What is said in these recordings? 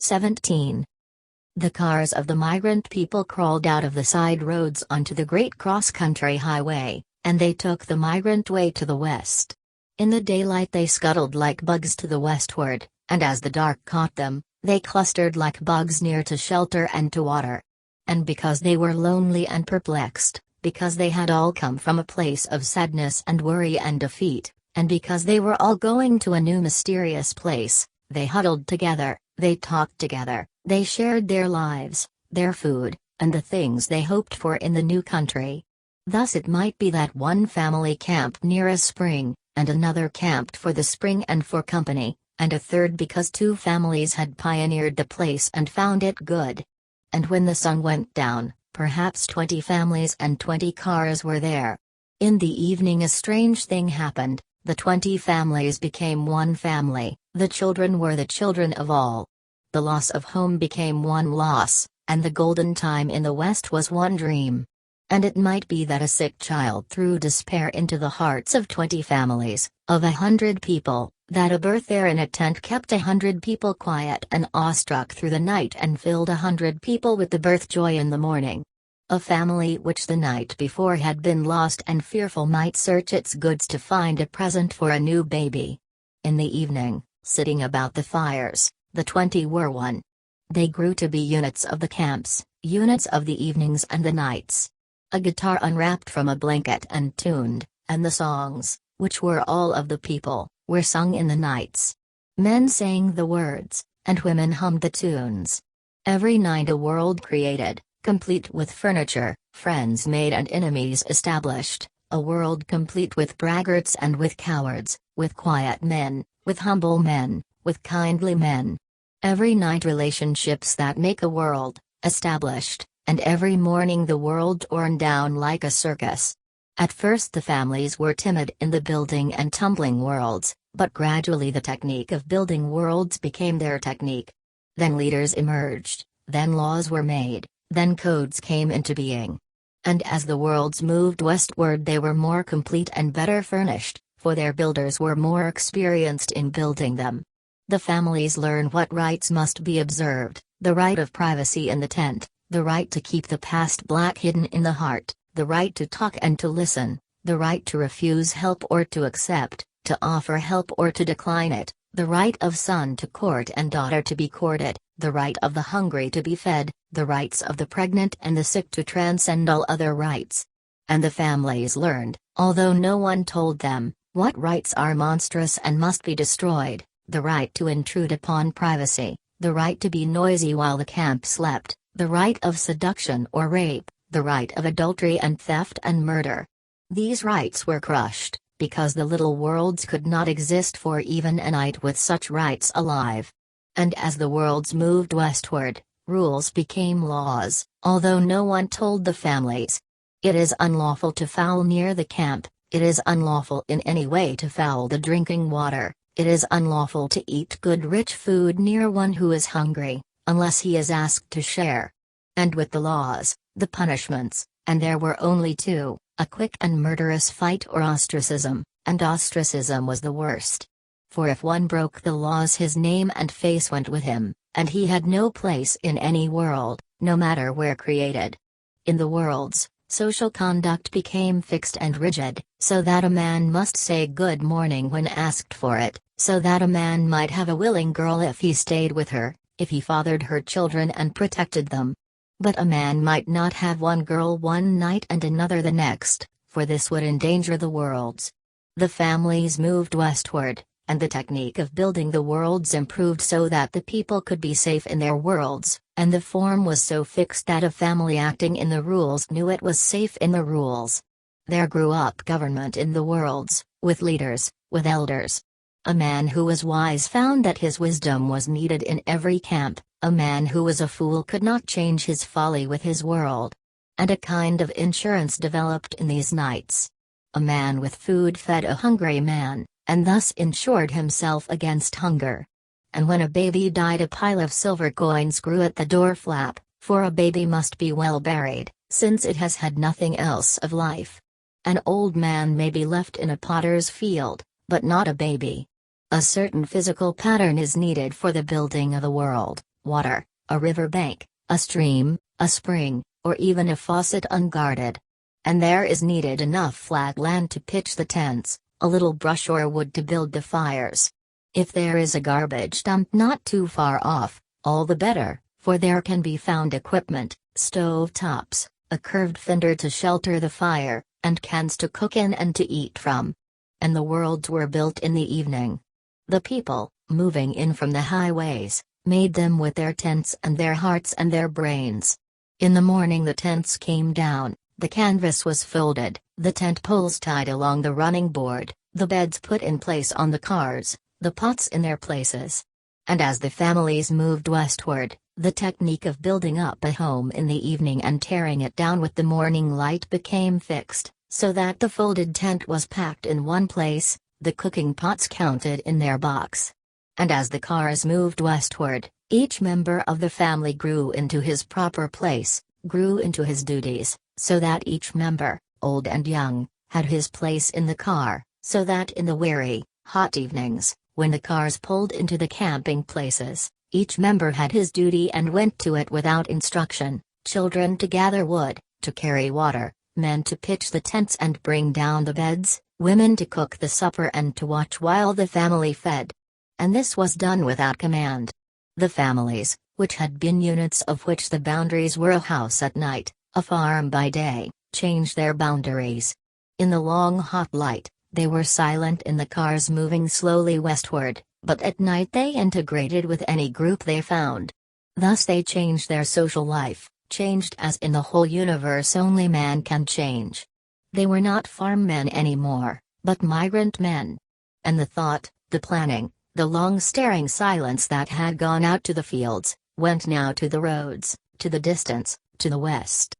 17. The cars of the migrant people crawled out of the side roads onto the great cross-country highway, and they took the migrant way to the west. In the daylight they scuttled like bugs to the westward, and as the dark caught them, they clustered like bugs near to shelter and to water. And because they were lonely and perplexed, because they had all come from a place of sadness and worry and defeat, and because they were all going to a new mysterious place, they huddled together, they talked together, they shared their lives, their food, and the things they hoped for in the new country. Thus it might be that one family camped near a spring, and another camped for the spring and for company, and a third because two families had pioneered the place and found it good. And when the sun went down, perhaps 20 families and 20 cars were there. In the evening a strange thing happened. The 20 families became one family, the children were the children of all. The loss of home became one loss, and the golden time in the West was one dream. And it might be that a sick child threw despair into the hearts of 20 families, of 100 people, that a birth there in a tent kept 100 people quiet and awestruck through the night and filled 100 people with the birth joy in the morning. A family which the night before had been lost and fearful might search its goods to find a present for a new baby. In the evening, sitting about the fires, the 20 were one. They grew to be units of the camps, units of the evenings and the nights. A guitar unwrapped from a blanket and tuned, and the songs, which were all of the people, were sung in the nights. Men sang the words, and women hummed the tunes. Every night a world created, complete with furniture, friends made and enemies established, a world complete with braggarts and with cowards, with quiet men, with humble men, with kindly men. Every night relationships that make a world, established, and every morning the world torn down like a circus. At first the families were timid in the building and tumbling worlds, but gradually the technique of building worlds became their technique. Then leaders emerged, then laws were made, then codes came into being. And as the worlds moved westward they were more complete and better furnished, for their builders were more experienced in building them. The families learn what rights must be observed, the right of privacy in the tent, the right to keep the past black hidden in the heart, the right to talk and to listen, the right to refuse help or to accept, to offer help or to decline it, the right of son to court and daughter to be courted, the right of the hungry to be fed, the rights of the pregnant and the sick to transcend all other rights. And the families learned, although no one told them, what rights are monstrous and must be destroyed, the right to intrude upon privacy, the right to be noisy while the camp slept, the right of seduction or rape, the right of adultery and theft and murder. These rights were crushed, because the little worlds could not exist for even a night with such rights alive. And as the worlds moved westward, rules became laws, although no one told the families. It is unlawful to foul near the camp, it is unlawful in any way to foul the drinking water, it is unlawful to eat good rich food near one who is hungry, unless he is asked to share. And with the laws, the punishments, and there were only two, a quick and murderous fight or ostracism, and ostracism was the worst. For if one broke the laws his name and face went with him, and he had no place in any world, no matter where created. In the worlds, social conduct became fixed and rigid, so that a man must say good morning when asked for it, so that a man might have a willing girl if he stayed with her, if he fathered her children and protected them. But a man might not have one girl one night and another the next, for this would endanger the worlds. The families moved westward, and the technique of building the worlds improved so that the people could be safe in their worlds, and the form was so fixed that a family acting in the rules knew it was safe in the rules. There grew up government in the worlds, with leaders, with elders. A man who was wise found that his wisdom was needed in every camp, a man who was a fool could not change his folly with his world. And a kind of insurance developed in these nights. A man with food fed a hungry man, and thus insured himself against hunger. And when a baby died a pile of silver coins grew at the door flap, for a baby must be well buried, since it has had nothing else of life. An old man may be left in a potter's field, but not a baby. A certain physical pattern is needed for the building of a world, water, a river bank, a stream, a spring, or even a faucet unguarded. And there is needed enough flat land to pitch the tents, a little brush or wood to build the fires. If there is a garbage dump not too far off, all the better, for there can be found equipment, stove tops, a curved fender to shelter the fire, and cans to cook in and to eat from. And the worlds were built in the evening. The people, moving in from the highways, made them with their tents and their hearts and their brains. In the morning the tents came down, the canvas was folded, the tent poles tied along the running board, the beds put in place on the cars, the pots in their places. And as the families moved westward, the technique of building up a home in the evening and tearing it down with the morning light became fixed, so that the folded tent was packed in one place, the cooking pots counted in their box. And as the cars moved westward, each member of the family grew into his proper place, grew into his duties, so that each member, old and young, had his place in the car, so that in the weary, hot evenings, when the cars pulled into the camping places, each member had his duty and went to it without instruction: children to gather wood, to carry water, men to pitch the tents and bring down the beds, women to cook the supper and to watch while the family fed. And this was done without command. The families, which had been units of which the boundaries were a house at night, a farm by day, changed their boundaries. In the long hot light, they were silent in the cars moving slowly westward, but at night they integrated with any group they found. Thus they changed their social life, changed as in the whole universe only man can change. They were not farm men anymore, but migrant men. And the thought, the planning, the long staring silence that had gone out to the fields, went now to the roads, to the distance, to the west.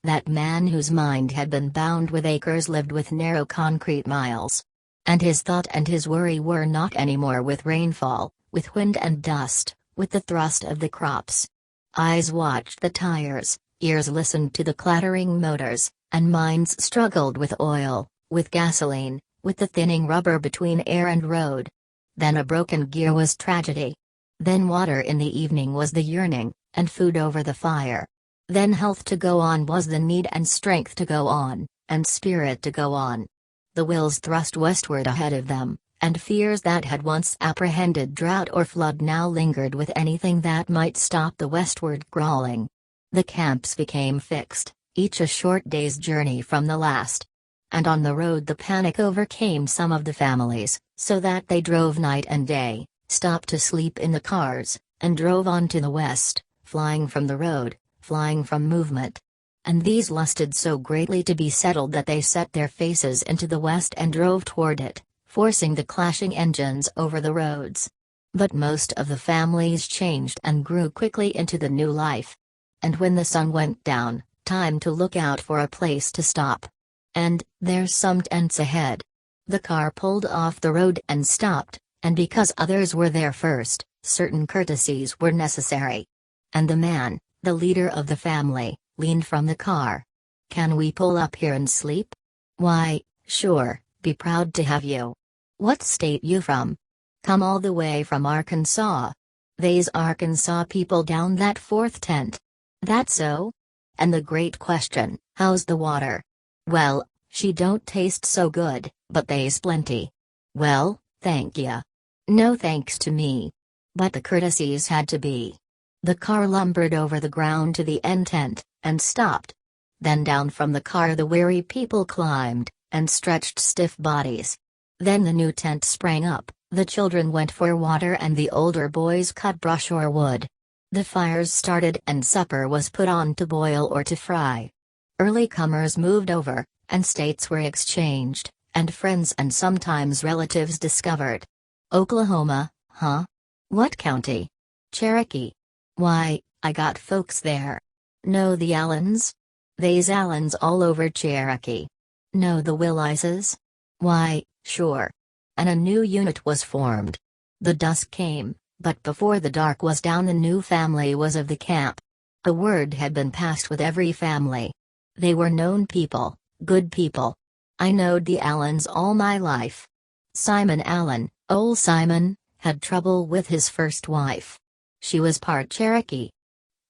That man whose mind had been bound with acres lived with narrow concrete miles. And his thought and his worry were not anymore with rainfall, with wind and dust, with the thrust of the crops. Eyes watched the tires, ears listened to the clattering motors, and minds struggled with oil, with gasoline, with the thinning rubber between air and road. Then a broken gear was tragedy. Then water in the evening was the yearning, and food over the fire. Then health to go on was the need, and strength to go on, and spirit to go on. The wills thrust westward ahead of them, and fears that had once apprehended drought or flood now lingered with anything that might stop the westward crawling. The camps became fixed, each a short day's journey from the last. And on the road the panic overcame some of the families, so that they drove night and day, stopped to sleep in the cars, and drove on to the west, flying from the road, flying from movement. And these lusted so greatly to be settled that they set their faces into the west and drove toward it, forcing the clashing engines over the roads. But most of the families changed and grew quickly into the new life. And when the sun went down, time to look out for a place to stop. And there's some tents ahead. The car pulled off the road and stopped, and because others were there first, certain courtesies were necessary. And the man, the leader of the family, leaned from the car. "Can we pull up here and sleep?" "Why, sure, be proud to have you." "What state you from?" "Come all the way from Arkansas." "They's Arkansas people down that fourth tent." "That so?" "And the great question, how's the water?" "Well, she don't taste so good, but they's plenty." "Well, thank ya." "No thanks to me." But the courtesies had to be. The car lumbered over the ground to the end tent, and stopped. Then down from the car the weary people climbed, and stretched stiff bodies. Then the new tent sprang up, the children went for water and the older boys cut brush or wood. The fires started and supper was put on to boil or to fry. Early comers moved over, and states were exchanged, and friends and sometimes relatives discovered. "Oklahoma, huh? What county?" "Cherokee." "Why, I got folks there." "Know the Allens?" "They's Allens all over Cherokee." "Know the Willowses?" "Why, sure." And a new unit was formed. The dusk came, but before the dark was down the new family was of the camp. A word had been passed with every family. They were known people, good people. I knowed the Allens all my life. Simon Allen, old Simon, had trouble with his first wife. She was part Cherokee.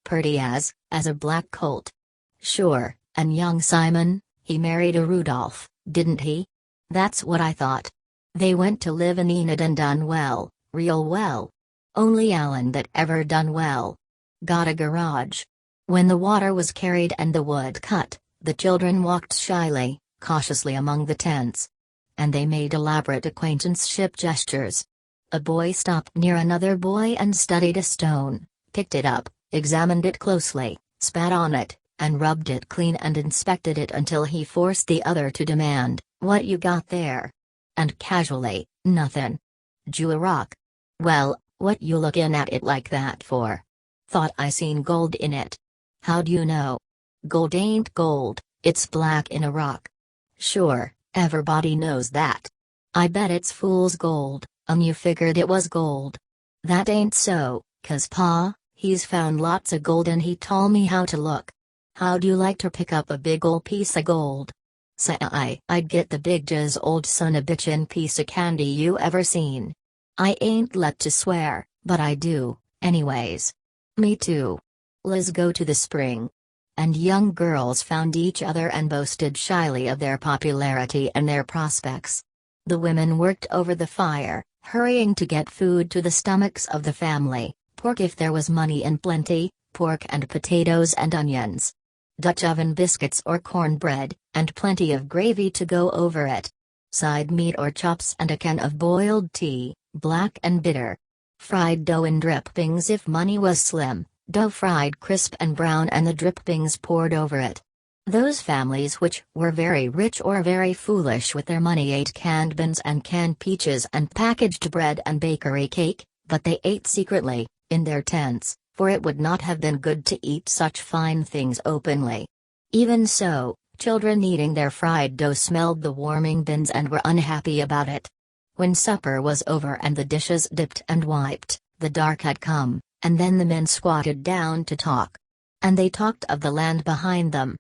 Purty as a black colt. Sure, and young Simon, he married a Rudolph, didn't he? That's what I thought. They went to live in Enid and done well, real well. Only Alan that ever done well. Got a garage. When the water was carried and the wood cut, the children walked shyly, cautiously among the tents. And they made elaborate acquaintanceship gestures. A boy stopped near another boy and studied a stone, picked it up, examined it closely, spat on it, and rubbed it clean and inspected it until he forced the other to demand, "What you got there?" And casually, "Nothin'. Jew a rock." "Well, what you lookin' at it like that for?" "Thought I seen gold in it." "How'd you know?" "Gold ain't gold, it's black in a rock." "Sure, everybody knows that." "I bet it's fool's gold, and you figured it was gold." "That ain't so, 'cause Pa, he's found lots of gold and he told me how to look." "How'd you like to pick up a big ol' piece of gold?" "Say I'd get the biggest old son of bitchin' piece of candy you ever seen." "I ain't let to swear, but I do, anyways." "Me too. Let's go to the spring." And young girls found each other and boasted shyly of their popularity and their prospects. The women worked over the fire, hurrying to get food to the stomachs of the family, pork if there was money in plenty, pork and potatoes and onions. Dutch oven biscuits or cornbread, and plenty of gravy to go over it. Side meat or chops and a can of boiled tea, black and bitter. Fried dough in drippings if money was slim, dough fried crisp and brown and the drippings poured over it. Those families which were very rich or very foolish with their money ate canned beans and canned peaches and packaged bread and bakery cake, but they ate secretly, in their tents, for it would not have been good to eat such fine things openly. Even so, children eating their fried dough smelled the warming beans and were unhappy about it. When supper was over and the dishes dipped and wiped, the dark had come, and then the men squatted down to talk. And they talked of the land behind them.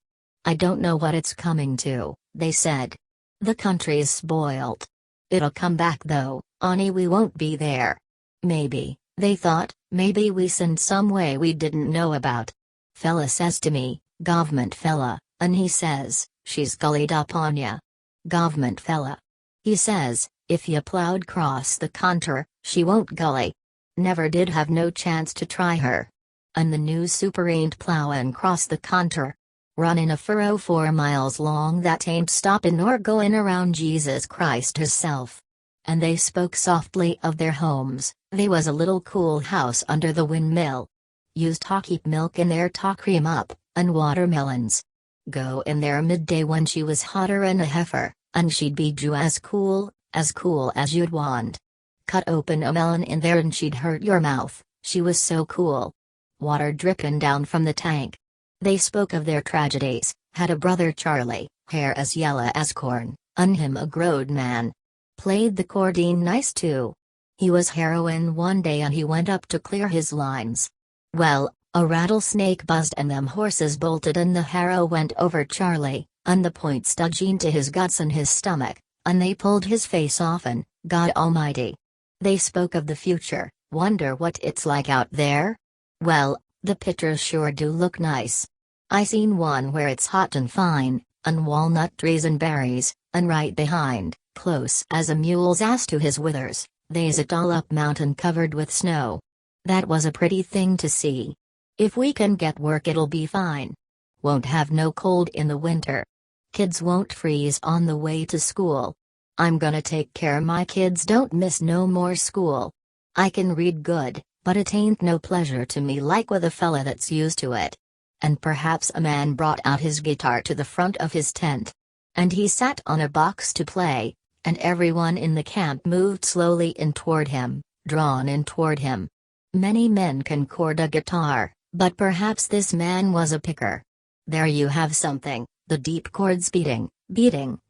"I don't know what it's coming to," they said. "The country's spoilt. It'll come back though, only we won't be there. Maybe," they thought, "maybe we sinned some way we didn't know about." Fella says to me, "Government fella," and he says, "She's gullied up on ya." Government fella. He says, "If ya plowed cross the contour, she won't gully." Never did have no chance to try her. And the new super ain't plowin' cross the contour. Runnin' a furrow 4 miles long that ain't stoppin' nor goin' around Jesus Christ hisself. And they spoke softly of their homes. They was a little cool house under the windmill. Used to keep milk in there to cream up, and watermelons. Go in there midday when she was hotter'n a heifer, and she'd be Jew as cool as you'd want. Cut open a melon in there and she'd hurt your mouth, she was so cool. Water drippin' down from the tank. They spoke of their tragedies, had a brother Charlie, hair as yellow as corn, and him a growed man. Played the cordine nice too. He was heroin one day and he went up to clear his lines. Well, a rattlesnake buzzed and them horses bolted and the harrow went over Charlie, and the point stuck into his guts and his stomach, and they pulled his face off and, God almighty. They spoke of the future, wonder what it's like out there? Well, the pictures sure do look nice. I seen one where it's hot and fine, and walnut trees and berries, and right behind, close as a mule's ass to his withers, they's a tall up mountain covered with snow. That was a pretty thing to see. If we can get work it'll be fine. Won't have no cold in the winter. Kids won't freeze on the way to school. I'm gonna take care my kids don't miss no more school. I can read good, but it ain't no pleasure to me like with a fella that's used to it. And perhaps a man brought out his guitar to the front of his tent. And he sat on a box to play, and everyone in the camp moved slowly in toward him, drawn in toward him. Many men can chord a guitar, but perhaps this man was a picker. There you have something, the deep chords beating,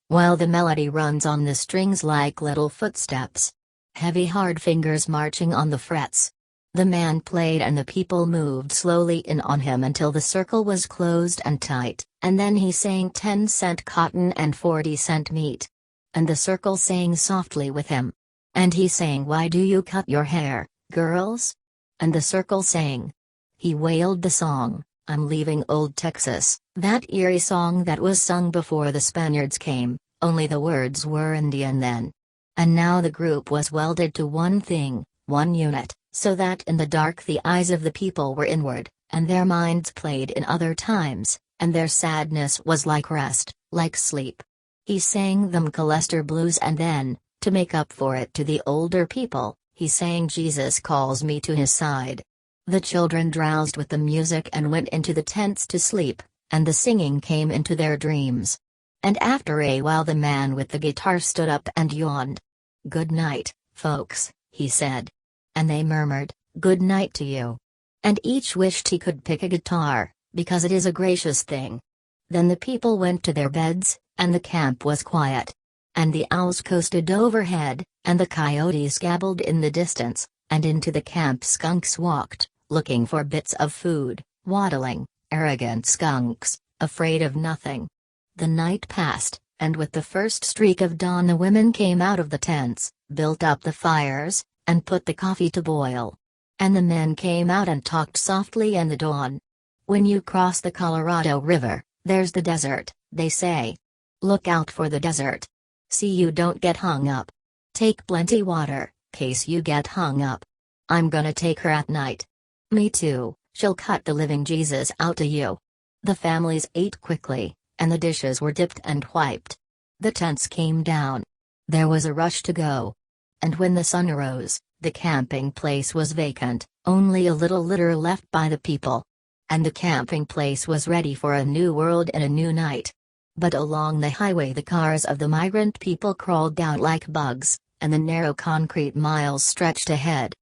while the melody runs on the strings like little footsteps. Heavy hard fingers marching on the frets. The man played and the people moved slowly in on him until the circle was closed and tight, and then he sang 10-cent cotton and 40-cent meat. And the circle sang softly with him. And he sang, "Why do you cut your hair, girls? And the circle sang. He wailed the song, "I'm leaving old Texas," that eerie song that was sung before the Spaniards came, only the words were Indian then. And now the group was welded to one thing, one unit, so that in the dark the eyes of the people were inward, and their minds played in other times, and their sadness was like rest, like sleep. He sang them Colester blues, and then, to make up for it to the older people, he sang Jesus Calls Me to His Side. The children drowsed with the music and went into the tents to sleep, and the singing came into their dreams. And after a while the man with the guitar stood up and yawned. "Good night, folks," he said. And they murmured, "Good night to you." And each wished he could pick a guitar, because it is a gracious thing. Then the people went to their beds, and the camp was quiet. And the owls coasted overhead, and the coyotes gabbled in the distance, and into the camp skunks walked, looking for bits of food, waddling, arrogant skunks, afraid of nothing. The night passed, and with the first streak of dawn the women came out of the tents, built up the fires, and put the coffee to boil. And the men came out and talked softly in the dawn. "When you cross the Colorado River, there's the desert," they say. "Look out for the desert. See you don't get hung up. Take plenty water, case you get hung up. I'm gonna take her at night." "Me too, she'll cut the living Jesus out of you." The families ate quickly, and the dishes were dipped and wiped. The tents came down. There was a rush to go. And when the sun arose, the camping place was vacant, only a little litter left by the people. And the camping place was ready for a new world and a new night. But along the highway the cars of the migrant people crawled down like bugs, and the narrow concrete miles stretched ahead.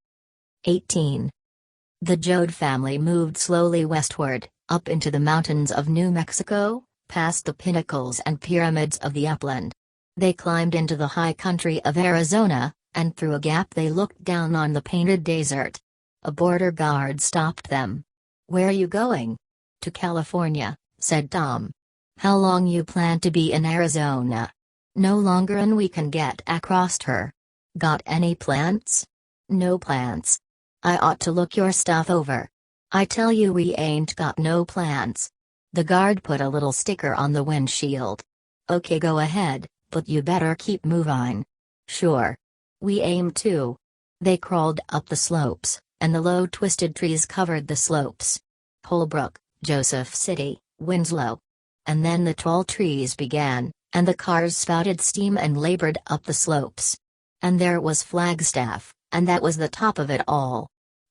18. The Jode family moved slowly westward, up into the mountains of New Mexico, past the pinnacles and pyramids of the upland. They climbed into the high country of Arizona, and through a gap they looked down on the painted desert. A border guard stopped them. "Where you going?" "To California," said Tom. "How long you plan to be in Arizona?" "No longer 'n we can get across her." "Got any plants?" "No plants." "I ought to look your stuff over." "I tell you we ain't got no plants." The guard put a little sticker on the windshield. "Okay, go ahead, but you better keep moving." "Sure. We aim to." They crawled up the slopes, and the low twisted trees covered the slopes. Holbrook, Joseph City, Winslow. And then the tall trees began, and the cars spouted steam and labored up the slopes. And there was Flagstaff, and that was the top of it all.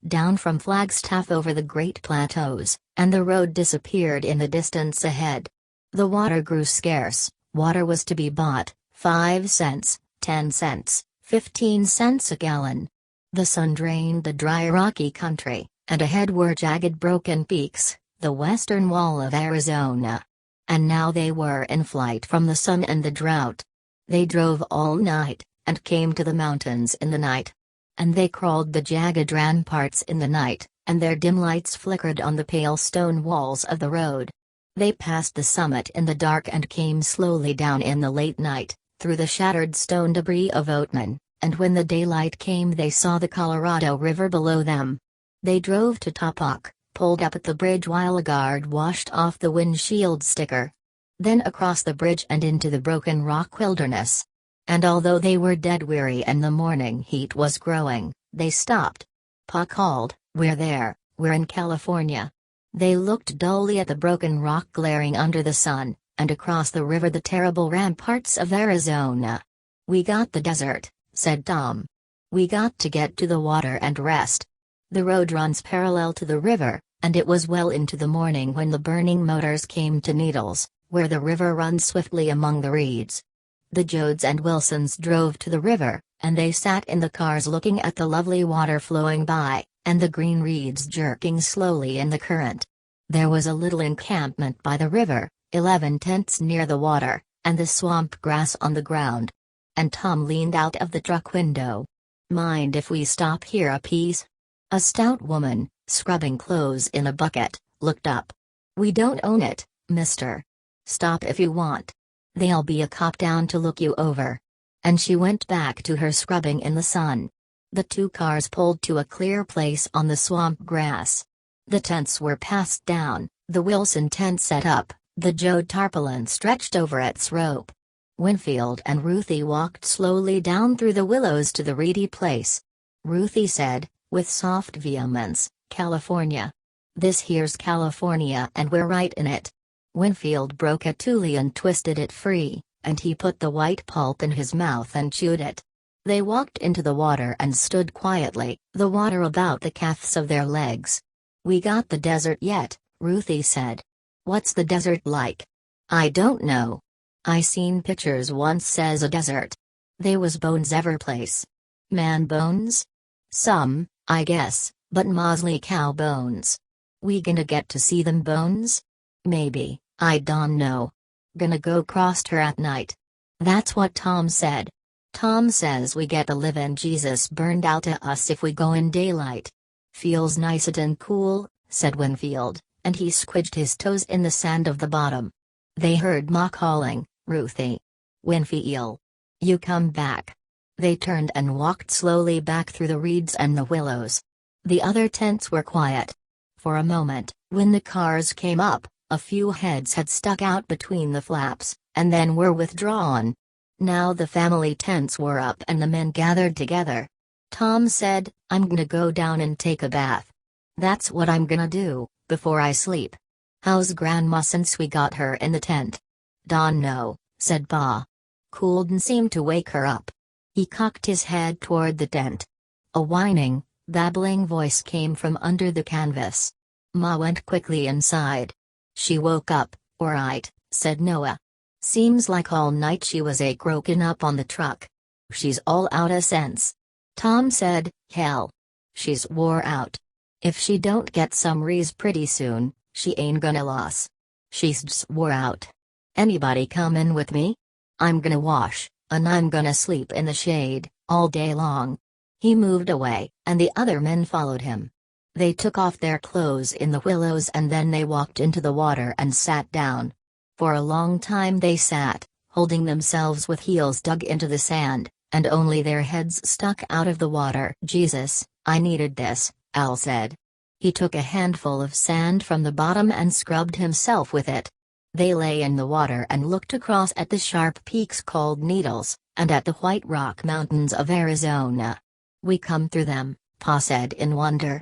Down from Flagstaff over the great plateaus, and the road disappeared in the distance ahead. The water grew scarce. Water was to be bought, 5 cents, 10 cents, 15 cents a gallon. The sun drained the dry rocky country, and ahead were jagged broken peaks, the western wall of Arizona. And now they were in flight from the sun and the drought. They drove all night, and came to the mountains in the night. And they crawled the jagged ramparts in the night, and their dim lights flickered on the pale stone walls of the road. They passed the summit in the dark and came slowly down in the late night, through the shattered stone debris of Oatman, and when the daylight came they saw the Colorado River below them. They drove to Topak, pulled up at the bridge while a guard washed off the windshield sticker. Then across the bridge and into the broken rock wilderness. And although they were dead weary and the morning heat was growing, they stopped. Pa called, "We're there, we're in California." They looked dully at the broken rock glaring under the sun, and across the river the terrible ramparts of Arizona. "We got the desert," said Tom. "We got to get to the water and rest." The road runs parallel to the river, and it was well into the morning when the burning motors came to Needles, where the river runs swiftly among the reeds. The Jodes and Wilsons drove to the river, and they sat in the cars looking at the lovely water flowing by, and the green reeds jerking slowly in the current. There was a little encampment by the river, 11 tents near the water, and the swamp grass on the ground. And Tom leaned out of the truck window. "Mind if we stop here a piece?" A stout woman, scrubbing clothes in a bucket, looked up. "We don't own it, mister. Stop if you want. There'll be a cop down to look you over." And she went back to her scrubbing in the sun. The two cars pulled to a clear place on the swamp grass. The tents were passed down, the Wilson tent set up, the Joe tarpaulin stretched over its rope. Winfield and Ruthie walked slowly down through the willows to the reedy place. Ruthie said, with soft vehemence, "California. This here's California and we're right in it." Winfield broke a tule and twisted it free, and he put the white pulp in his mouth and chewed it. They walked into the water and stood quietly, the water about the calves of their legs. "We got the desert yet," Ruthie said. "What's the desert like?" "I don't know. I seen pictures once says a desert. They was bones ever place." "Man bones?" "Some, I guess, but mostly cow bones." "We gonna get to see them bones?" "Maybe, I don't know. Gonna go crossed her at night." That's what Tom said. "Tom says we get to live in Jesus burned out to us if we go in daylight." "Feels nice and cool," said Winfield, and he squidged his toes in the sand of the bottom. They heard Ma calling, "Ruthie. Winfield. You come back." They turned and walked slowly back through the reeds and the willows. The other tents were quiet. For a moment, when the cars came up, a few heads had stuck out between the flaps, and then were withdrawn. Now the family tents were up and the men gathered together. Tom said, "I'm gonna go down and take a bath. That's what I'm gonna do, before I sleep." "How's Grandma since we got her in the tent?" "Don't know," said Pa. "Cooled seemed to wake her up." He cocked his head toward the tent. A whining, babbling voice came from under the canvas. Ma went quickly inside. "She woke up, alright," said Noah. "Seems like all night she was a croaking up on the truck. She's all outta sense." Tom said, "Hell. She's wore out. If she don't get some rees pretty soon, she ain't gonna last. She's just wore out. Anybody comin' with me? I'm gonna wash, and I'm gonna sleep in the shade, all day long." He moved away, and the other men followed him. They took off their clothes in the willows and then they walked into the water and sat down. For a long time they sat, holding themselves with heels dug into the sand, and only their heads stuck out of the water. "Jesus, I needed this," Al said. He took a handful of sand from the bottom and scrubbed himself with it. They lay in the water and looked across at the sharp peaks called Needles, and at the White Rock Mountains of Arizona. "We come through them," Pa said in wonder.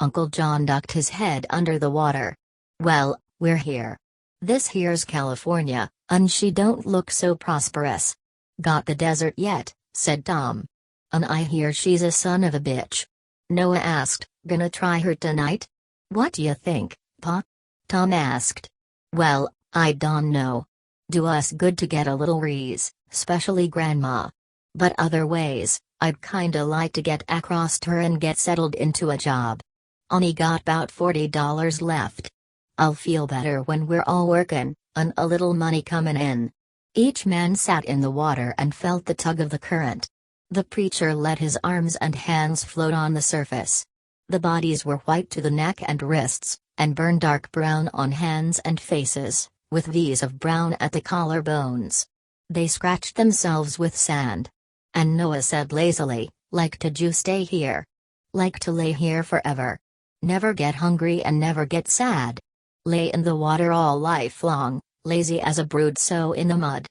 Uncle John ducked his head under the water. "Well, we're here. This here's California, and she don't look so prosperous." "Got the desert yet?" said Tom. "And I hear she's a son of a bitch." Noah asked, "Gonna try her tonight?" "What d'ya think, Pa?" Tom asked. "Well, I don't know. Do us good to get a little rees, specially Grandma. But other ways, I'd kinda like to get across her and get settled into a job. Only got 'bout $40 left. I'll feel better when we're all workin', and a little money comin' in." Each man sat in the water and felt the tug of the current. The preacher let his arms and hands float on the surface. The bodies were white to the neck and wrists, and burned dark brown on hands and faces, with V's of brown at the collarbones. They scratched themselves with sand. And Noah said lazily, "Like to you stay here? Like to lay here forever? Never get hungry and never get sad? Lay in the water all life long, lazy as a brood sow in the mud?"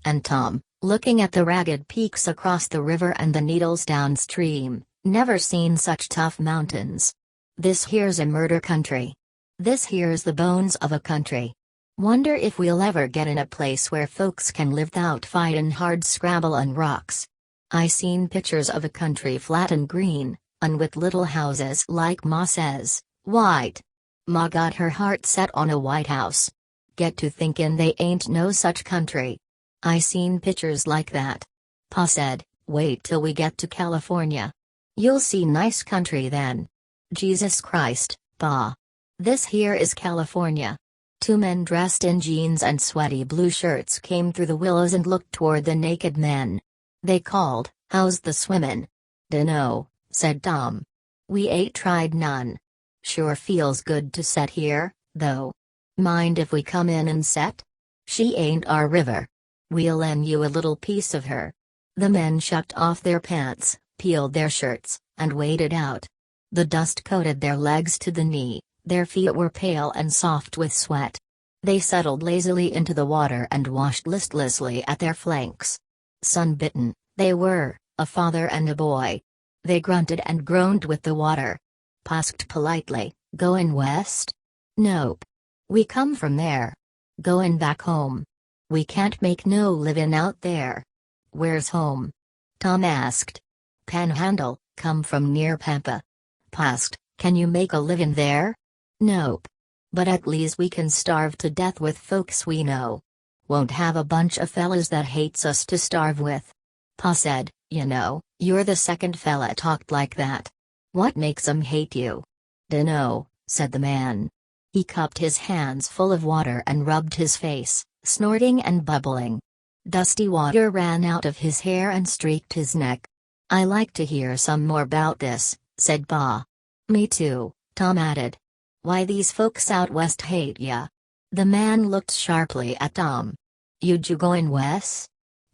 And Tom, looking at the ragged peaks across the river and the Needles downstream, never seen such tough mountains. "This here's a murder country. This here's the bones of a country. Wonder if we'll ever get in a place where folks can live 'thout fightin' hard scrabble and rocks. I seen pictures of a country flat and green, and with little houses like Ma says, white. Ma got her heart set on a white house. Get to thinkin' they ain't no such country. I seen pictures like that." Pa said, "Wait till we get to California. You'll see nice country then." "Jesus Christ, Pa. This here is California." Two men dressed in jeans and sweaty blue shirts came through the willows and looked toward the naked men. They called, "How's the swimmin'?" "Dunno," said Tom. "We ain't tried none. Sure feels good to set here, though. Mind if we come in and set? She ain't our river. We'll lend you a little piece of her." The men shucked off their pants, peeled their shirts, and waded out. The dust coated their legs to the knee, their feet were pale and soft with sweat. They settled lazily into the water and washed listlessly at their flanks. Sun-bitten, they were, a father and a boy. They grunted and groaned with the water. Asked politely, "Goin' west?" "Nope. We come from there. Goin' back home. We can't make no livin' out there." "Where's home?" Tom asked. "Panhandle, come from near Pampa." Asked, "Can you make a livin' there?" "Nope. But at least we can starve to death with folks we know. Won't have a bunch of fellas that hates us to starve with." Pa said, "You know, you're the second fella talked like that. What makes 'em hate you?" "Dunno," said the man. He cupped his hands full of water and rubbed his face, snorting and bubbling. Dusty water ran out of his hair and streaked his neck. "I like to hear some more 'bout this," said Pa. "Me too," Tom added. "Why these folks out west hate ya?" The man looked sharply at Tom. "You goin' west?"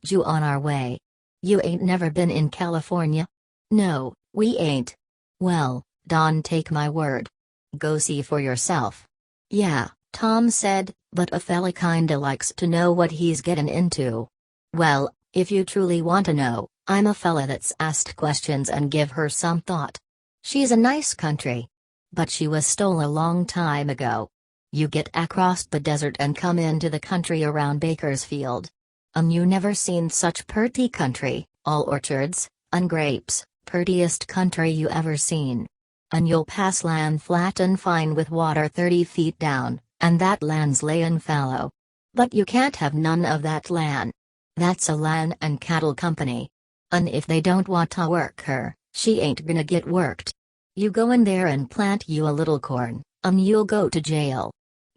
"You on our way. You ain't never been in California?" "No, we ain't." "Well, Don, take my word. Go see for yourself." "Yeah," Tom said, "but a fella kinda likes to know what he's gettin' into." "Well, if you truly want to know, I'm a fella that's asked questions and give her some thought. She's a nice country. But she was stole a long time ago. You get across the desert and come into the country around Bakersfield. And you never seen such purty country, all orchards, and grapes, purtiest country you ever seen. And you'll pass land flat and fine with water 30 feet down, and that land's layin' fallow. But you can't have none of that land. That's a land and cattle company. And if they don't want to work her, she ain't gonna get worked. You go in there and plant you a little corn, and you'll go to jail.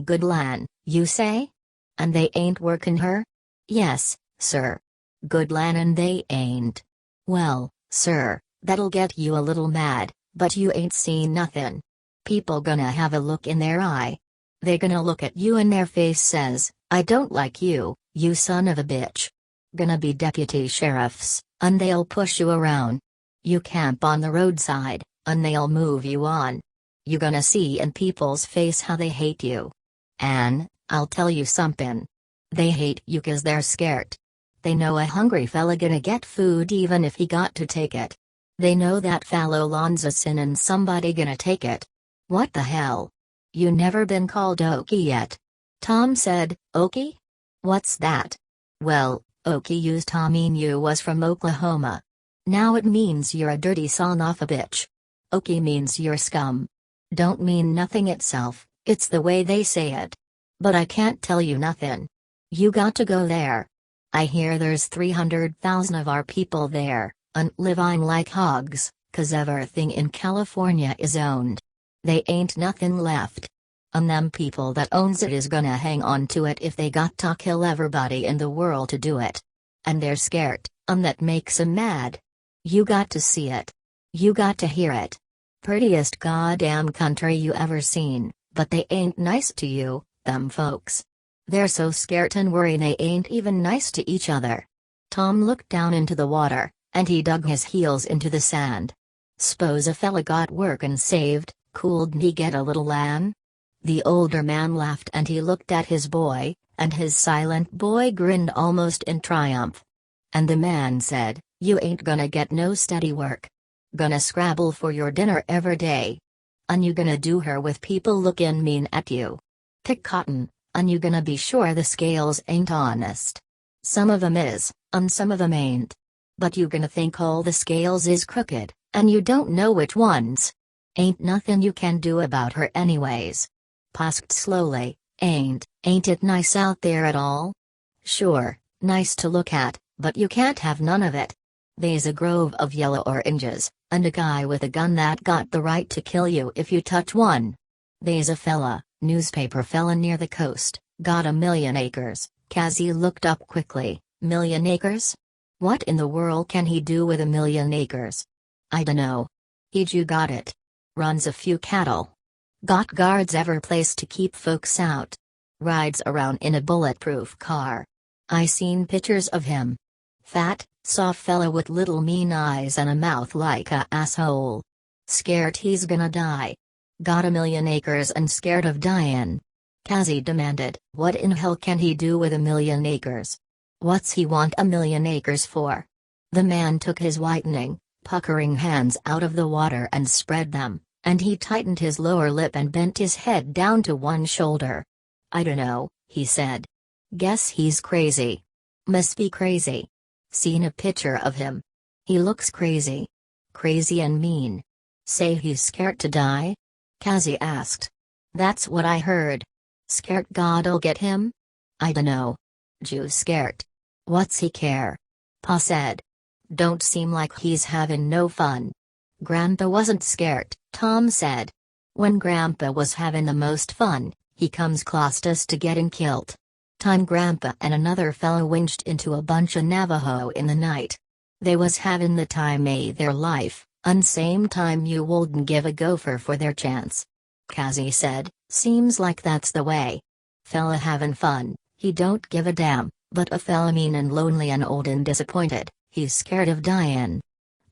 Good land, you say? And they ain't workin' her?" "Yes, sir. Good land and they ain't." "Well, sir, that'll get you a little mad, but you ain't seen nothin'. People gonna have a look in their eye. They gonna look at you and their face says, 'I don't like you, you son of a bitch.' Gonna be deputy sheriffs, and they'll push you around. You camp on the roadside, and they'll move you on. You gonna see in people's face how they hate you. An', I'll tell you somethin'. They hate you 'cause they're scared. They know a hungry fella gonna get food even if he got to take it. They know that fallow land's a sin and somebody gonna take it." "What the hell? You never been called Okie yet?" Tom said, "Okie? What's that?" "Well, Okie used to mean you was from Oklahoma. Now it means you're a dirty son of a bitch. Okie means you're scum. Don't mean nothing itself, it's the way they say it. But I can't tell you nothin'. You got to go there. I hear there's 300,000 of our people there, and living like hogs, 'cause everything in California is owned. They ain't nothin' left. And them people that owns it is gonna hang on to it if they got to kill everybody in the world to do it. And they're scared, and that makes 'em mad. You got to see it. You got to hear it. Prettiest goddamn country you ever seen, but they ain't nice to you, them folks. They're so scared and worried they ain't even nice to each other." Tom looked down into the water, and he dug his heels into the sand. "S'pose a fella got work and saved, couldn't he get a little land?" The older man laughed and he looked at his boy, and his silent boy grinned almost in triumph. And the man said, "You ain't gonna get no steady work. Gonna scrabble for your dinner every day. And you gonna do her with people lookin' mean at you. Pick cotton, and you gonna be sure the scales ain't honest. Some of 'em is, and some of 'em ain't. But you gonna think all the scales is crooked, and you don't know which ones. Ain't nothin' you can do about her anyways." Asked slowly, ain't it nice out there at all?" "Sure, nice to look at, but you can't have none of it. They's a grove of yellow oranges, and a guy with a gun that got the right to kill you if you touch one. They's a fella, newspaper fella near the coast, got 1,000,000 acres." Cassie looked up quickly. "1,000,000 acres? What in the world can he do with 1,000,000 acres?" "I dunno. He'd you got it. Runs a few cattle. Got guards every place to keep folks out. Rides around in a bulletproof car. I seen pictures of him. Fat, Saw fella with little mean eyes and a mouth like a asshole. Scared he's gonna die. Got a million acres and scared of dyin'. Cassie demanded, what in hell can he do with a million acres? What's he want a million acres for? The man took his whitening, puckering hands out of the water and spread them, and he tightened his lower lip and bent his head down to one shoulder. I dunno, he said. Guess he's crazy. Must be crazy. Seen a picture of him. He looks crazy. Crazy and mean. Say he's scared to die? Cassie asked. That's what I heard. Scared God'll get him? I dunno. Jew scared. What's he care? Pa said. Don't seem like he's having no fun. Grandpa wasn't scared, Tom said. When Grandpa was having the most fun, he comes closest to getting killed. Time Grandpa and another fellow winched into a bunch of Navajo in the night. They was having the time of their life, same time you wouldn't give a gopher for their chance. Cassie said, seems like that's the way. Fella having fun, he don't give a damn, but a fella mean and lonely and old and disappointed, he's scared of dyin'.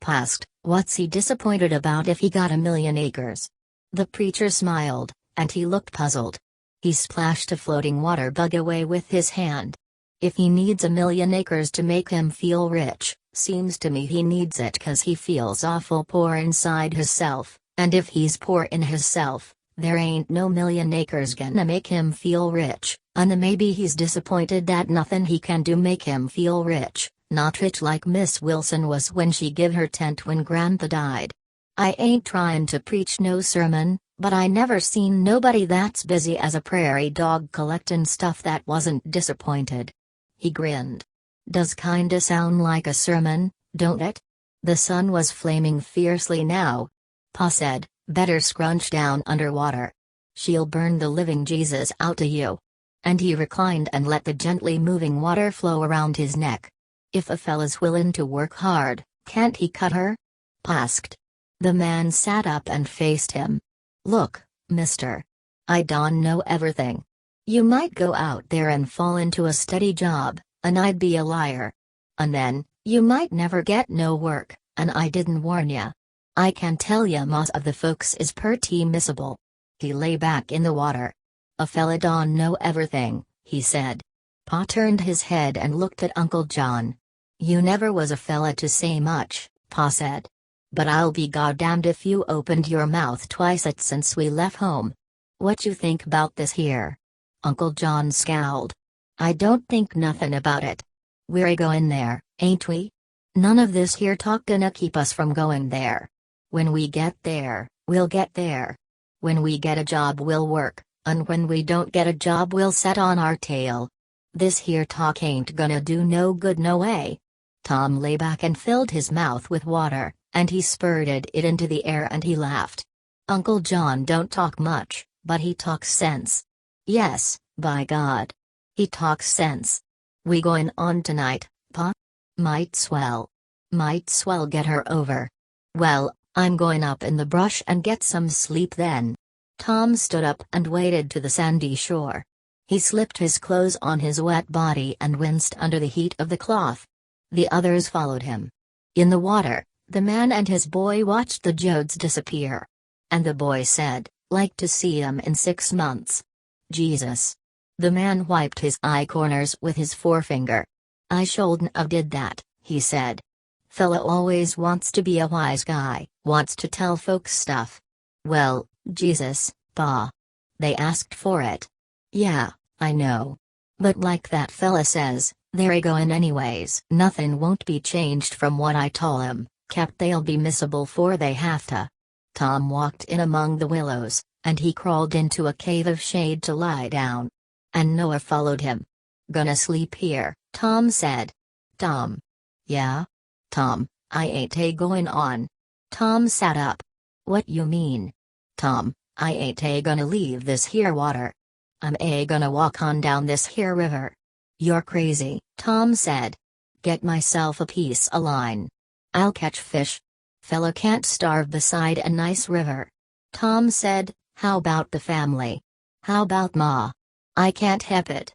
Asked, what's he disappointed about if he got a million acres? The preacher smiled, and he looked puzzled. He splashed a floating water bug away with his hand. If he needs a million acres to make him feel rich, seems to me he needs it 'cause he feels awful poor inside hisself, and if he's poor in hisself, there ain't no million acres gonna make him feel rich, and maybe he's disappointed that nothing he can do make him feel rich, not rich like Miss Wilson was when she give her tent when Grandpa died. I ain't tryin' to preach no sermon, but I never seen nobody that's busy as a prairie dog collectin' stuff that wasn't disappointed. He grinned. Does kinda sound like a sermon, don't it? The sun was flaming fiercely now. Pa said, better scrunch down underwater. She'll burn the living Jesus out of you. And he reclined and let the gently moving water flow around his neck. If a fella's willin' to work hard, can't he cut her? Pa asked. The man sat up and faced him. Look, mister. I don't know everything. You might go out there and fall into a steady job, and I'd be a liar. And then, you might never get no work, and I didn't warn ya. I can tell ya most of the folks is purty missable. He lay back in the water. A fella don't know everything, he said. Pa turned his head and looked at Uncle John. You never was a fella to say much, Pa said. But I'll be goddamned if you opened your mouth twice since we left home. What you think about this here? Uncle John scowled. I don't think nothing about it. We're a goin' there, ain't we? None of this here talk gonna keep us from going there. When we get there, we'll get there. When we get a job we'll work, and when we don't get a job we'll set on our tail. This here talk ain't gonna do no good no way. Tom lay back and filled his mouth with water, and he spurted it into the air and he laughed. Uncle John don't talk much, but he talks sense. Yes, by God. He talks sense. We going on tonight, Pa? Might swell. Might swell get her over. Well, I'm going up in the brush and get some sleep then. Tom stood up and waded to the sandy shore. He slipped his clothes on his wet body and winced under the heat of the cloth. The others followed him. In the water, the man and his boy watched the Jodes disappear. And the boy said, like to see 'em in 6 months. Jesus. The man wiped his eye corners with his forefinger. I shouldn't have did that, he said. Fella always wants to be a wise guy, wants to tell folks stuff. Well, Jesus, Pa. They asked for it. Yeah, I know. But like that fella says, they're a goin' anyways. Nothing won't be changed from what I told 'em, kept they'll be missable 'fore they have to. Tom walked in among the willows, and he crawled into a cave of shade to lie down. And Noah followed him. Gonna sleep here, Tom said. Tom. Yeah? Tom, I ain't a-goin' on. Tom sat up. What you mean? Tom, I ain't a-gonna leave this here water. I'm a-gonna walk on down this here river. You're crazy, Tom said. Get myself a piece of line. I'll catch fish. Fella can't starve beside a nice river. Tom said, how about the family? How about Ma? I can't help it.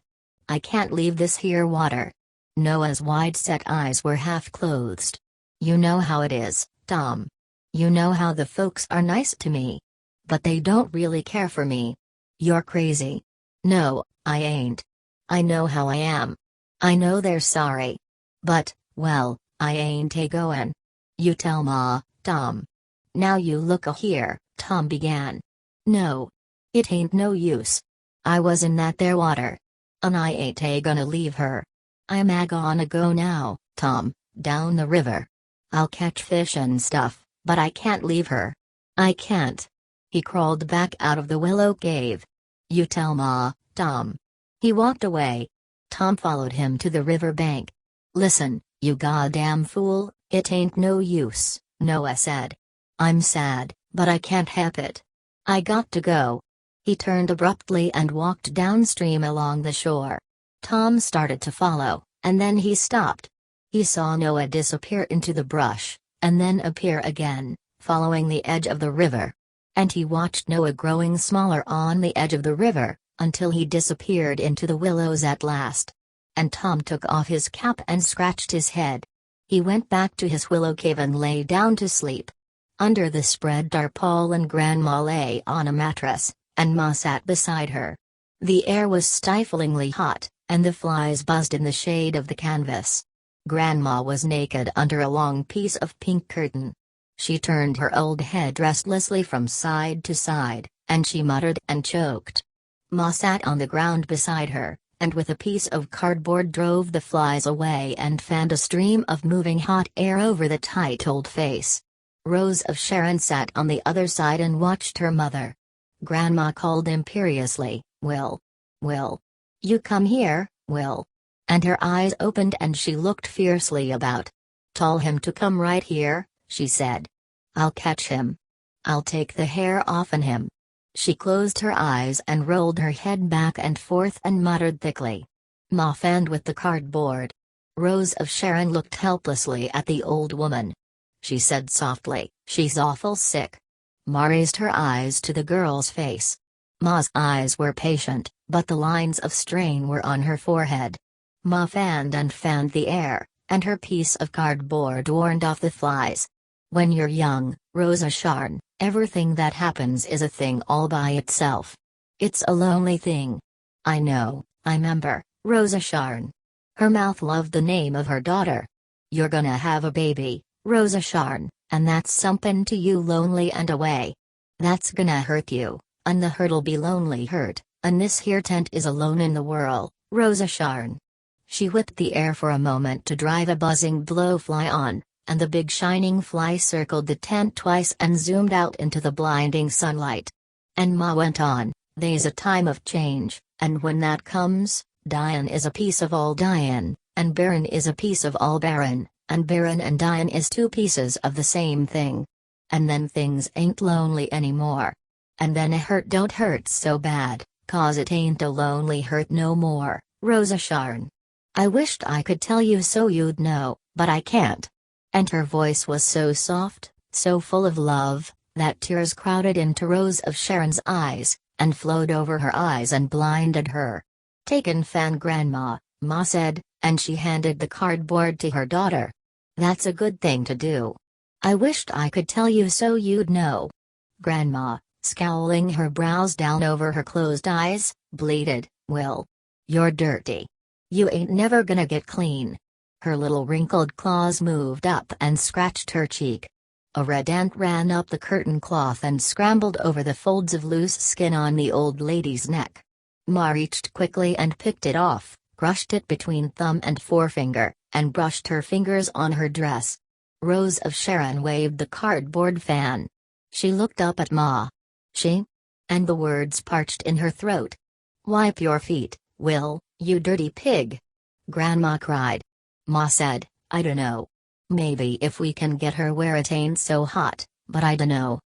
I can't leave this here water. Noah's wide-set eyes were half closed. You know how it is, Tom. You know how the folks are nice to me. But they don't really care for me. You're crazy. No, I ain't. I know how I am. I know they're sorry. But, well, I ain't a-goin'. You tell Ma, Tom. Now you look a-here, Tom began. No. It ain't no use. I was in that there water. And I ain't a-gonna leave her. I'm a-gonna go now, Tom, down the river. I'll catch fish and stuff, but I can't leave her. I can't. He crawled back out of the willow cave. You tell Ma, Tom. He walked away. Tom followed him to the river bank. Listen, you goddamn fool, it ain't no use, Noah said. I'm sad, but I can't help it. I got to go. He turned abruptly and walked downstream along the shore. Tom started to follow, and then he stopped. He saw Noah disappear into the brush, and then appear again, following the edge of the river. And he watched Noah growing smaller on the edge of the river, until he disappeared into the willows at last. And Tom took off his cap and scratched his head. He went back to his willow cave and lay down to sleep. Under the spread tarpaulin, Grandma lay on a mattress, and Ma sat beside her. The air was stiflingly hot, and the flies buzzed in the shade of the canvas. Grandma was naked under a long piece of pink curtain. She turned her old head restlessly from side to side, and she muttered and choked. Ma sat on the ground beside her, and with a piece of cardboard drove the flies away and fanned a stream of moving hot air over the tight old face. Rosa of Sharon sat on the other side and watched her mother. Grandma called imperiously, Will. Will. You come here, Will. And her eyes opened and she looked fiercely about. Tell him to come right here, she said. I'll catch him. I'll take the hair offen him. She closed her eyes and rolled her head back and forth and muttered thickly. Ma fanned with the cardboard. Rosa of Sharon looked helplessly at the old woman. She said softly, She's awful sick. Ma raised her eyes to the girl's face. Ma's eyes were patient, but the lines of strain were on her forehead. Ma fanned and fanned the air, and her piece of cardboard warned off the flies. When you're young, Rosa Sharon, everything that happens is a thing all by itself. It's a lonely thing. I know, I remember, Rosa Sharon. Her mouth loved the name of her daughter. You're gonna have a baby, Rosa Sharon, and that's somethin' to you lonely and away. That's gonna hurt you, and the hurt'll be lonely hurt, and this here tent is alone in the world, Rosa Sharon. She whipped the air for a moment to drive a buzzing blowfly on, and the big shining fly circled the tent twice and zoomed out into the blinding sunlight. And Ma went on, They's a time of change, and when that comes, dyin' is a piece of all dyin', and barren is a piece of all barren, and barren and dyin' is two pieces of the same thing. And then things ain't lonely anymore. And then a hurt don't hurt so bad, 'cause it ain't a lonely hurt no more, Rosa Sharon. I wished I could tell you so you'd know, but I can't. And her voice was so soft, so full of love, that tears crowded into Rosa of Sharon's eyes, and flowed over her eyes and blinded her. Take and fan Grandma, Ma said, and she handed the cardboard to her daughter. That's a good thing to do. I wished I could tell you so you'd know. Grandma, scowling her brows down over her closed eyes, bleated, Will. You're dirty. You ain't never gonna get clean. Her little wrinkled claws moved up and scratched her cheek. A red ant ran up the curtain cloth and scrambled over the folds of loose skin on the old lady's neck. Ma reached quickly and picked it off, crushed it between thumb and forefinger, and brushed her fingers on her dress. Rosa of Sharon waved the cardboard fan. She looked up at Ma. She? And the words parched in her throat. Wipe your feet, Will, you dirty pig. Grandma cried. Ma said, I dunno. Maybe if we can get her where it ain't so hot, but I dunno.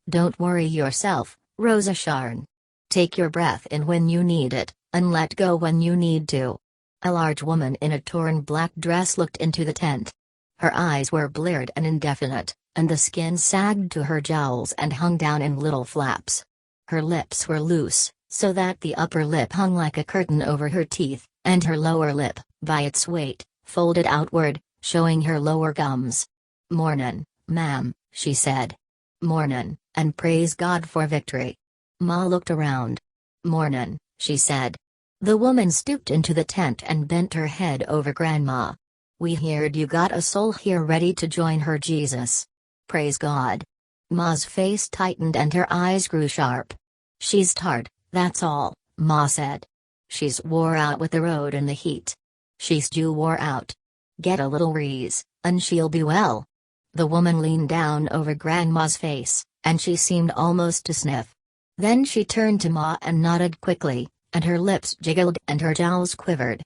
Don't worry yourself, Rosa Sharon. Take your breath in when you need it, and let go when you need to. A large woman in a torn black dress looked into the tent. Her eyes were bleared and indefinite, and the skin sagged to her jowls and hung down in little flaps. Her lips were loose, so that the upper lip hung like a curtain over her teeth, and her lower lip, by its weight, folded outward, showing her lower gums. "Mornin', ma'am," she said. "Mornin', and praise God for victory." Ma looked around. "Mornin'," she said. The woman stooped into the tent and bent her head over Grandma. "We heard you got a soul here ready to join her Jesus. Praise God." Ma's face tightened and her eyes grew sharp. "She's tired, that's all," Ma said. "She's wore out with the road and the heat. She's too wore out. Get a little reese, and she'll be well." The woman leaned down over Grandma's face, and she seemed almost to sniff. Then she turned to Ma and nodded quickly, and her lips jiggled and her jowls quivered.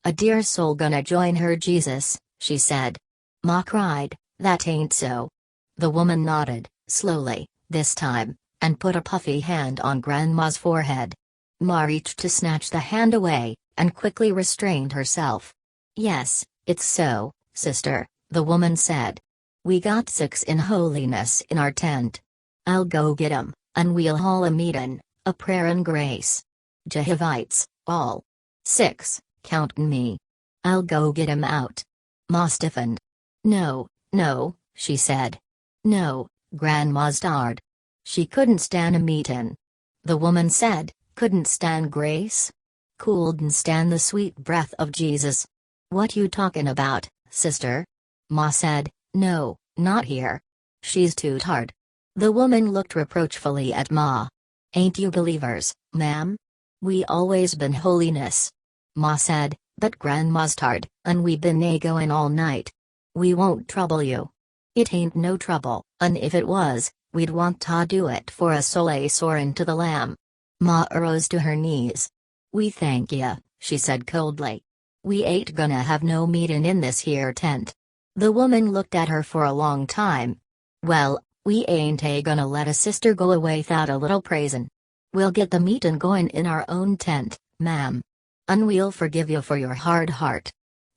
"A dear soul gonna join her Jesus," she said. Ma cried, "That ain't so." The woman nodded, slowly, this time, and put a puffy hand on Grandma's forehead. Ma reached to snatch the hand away, and quickly restrained herself. "Yes, it's so, sister," the woman said. "We got 6 in holiness in our tent. I'll go get 'em, and we'll haul a meetin', a prayer and grace. Jehovites, all. 6, countin' me. I'll go get 'em out." Ma stiffened. "No, no," she said. "No, Grandma starred. She couldn't stand a meetin'." The woman said, "Couldn't stand grace? Couldn't stand the sweet breath of Jesus. What you talkin' about, sister?" Ma said, "No, not here. She's too tired." The woman looked reproachfully at Ma. "Ain't you believers, ma'am? We always been holiness." Ma said, "But Grandma's tired, and we been a-goin' all night. We won't trouble you. It ain't no trouble, and if it was, we'd want ta do it for a soul soarin' to the Lamb." Ma arose to her knees. "We thank ya," she said coldly. "We ain't gonna have no meetin' in this here tent." The woman looked at her for a long time. "Well, we ain't gonna let a sister go away 'thout a little praisin'. We'll get the meetin' goin' in our own tent, ma'am. And we'll forgive you for your hard heart."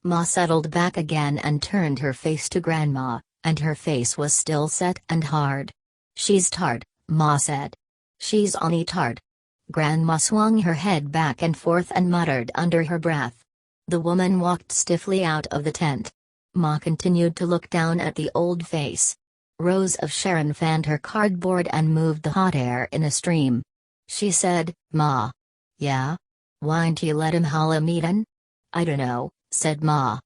Ma settled back again and turned her face to Grandma, and her face was still set and hard. "She's tired," Ma said. "She's only tired." Grandma swung her head back and forth and muttered under her breath. The woman walked stiffly out of the tent. Ma continued to look down at the old face. Rosa of Sharon fanned her cardboard and moved the hot air in a stream. She said, "Ma." "Yeah? Why'n't you let him haul a meetin'?" "I dunno," said Ma.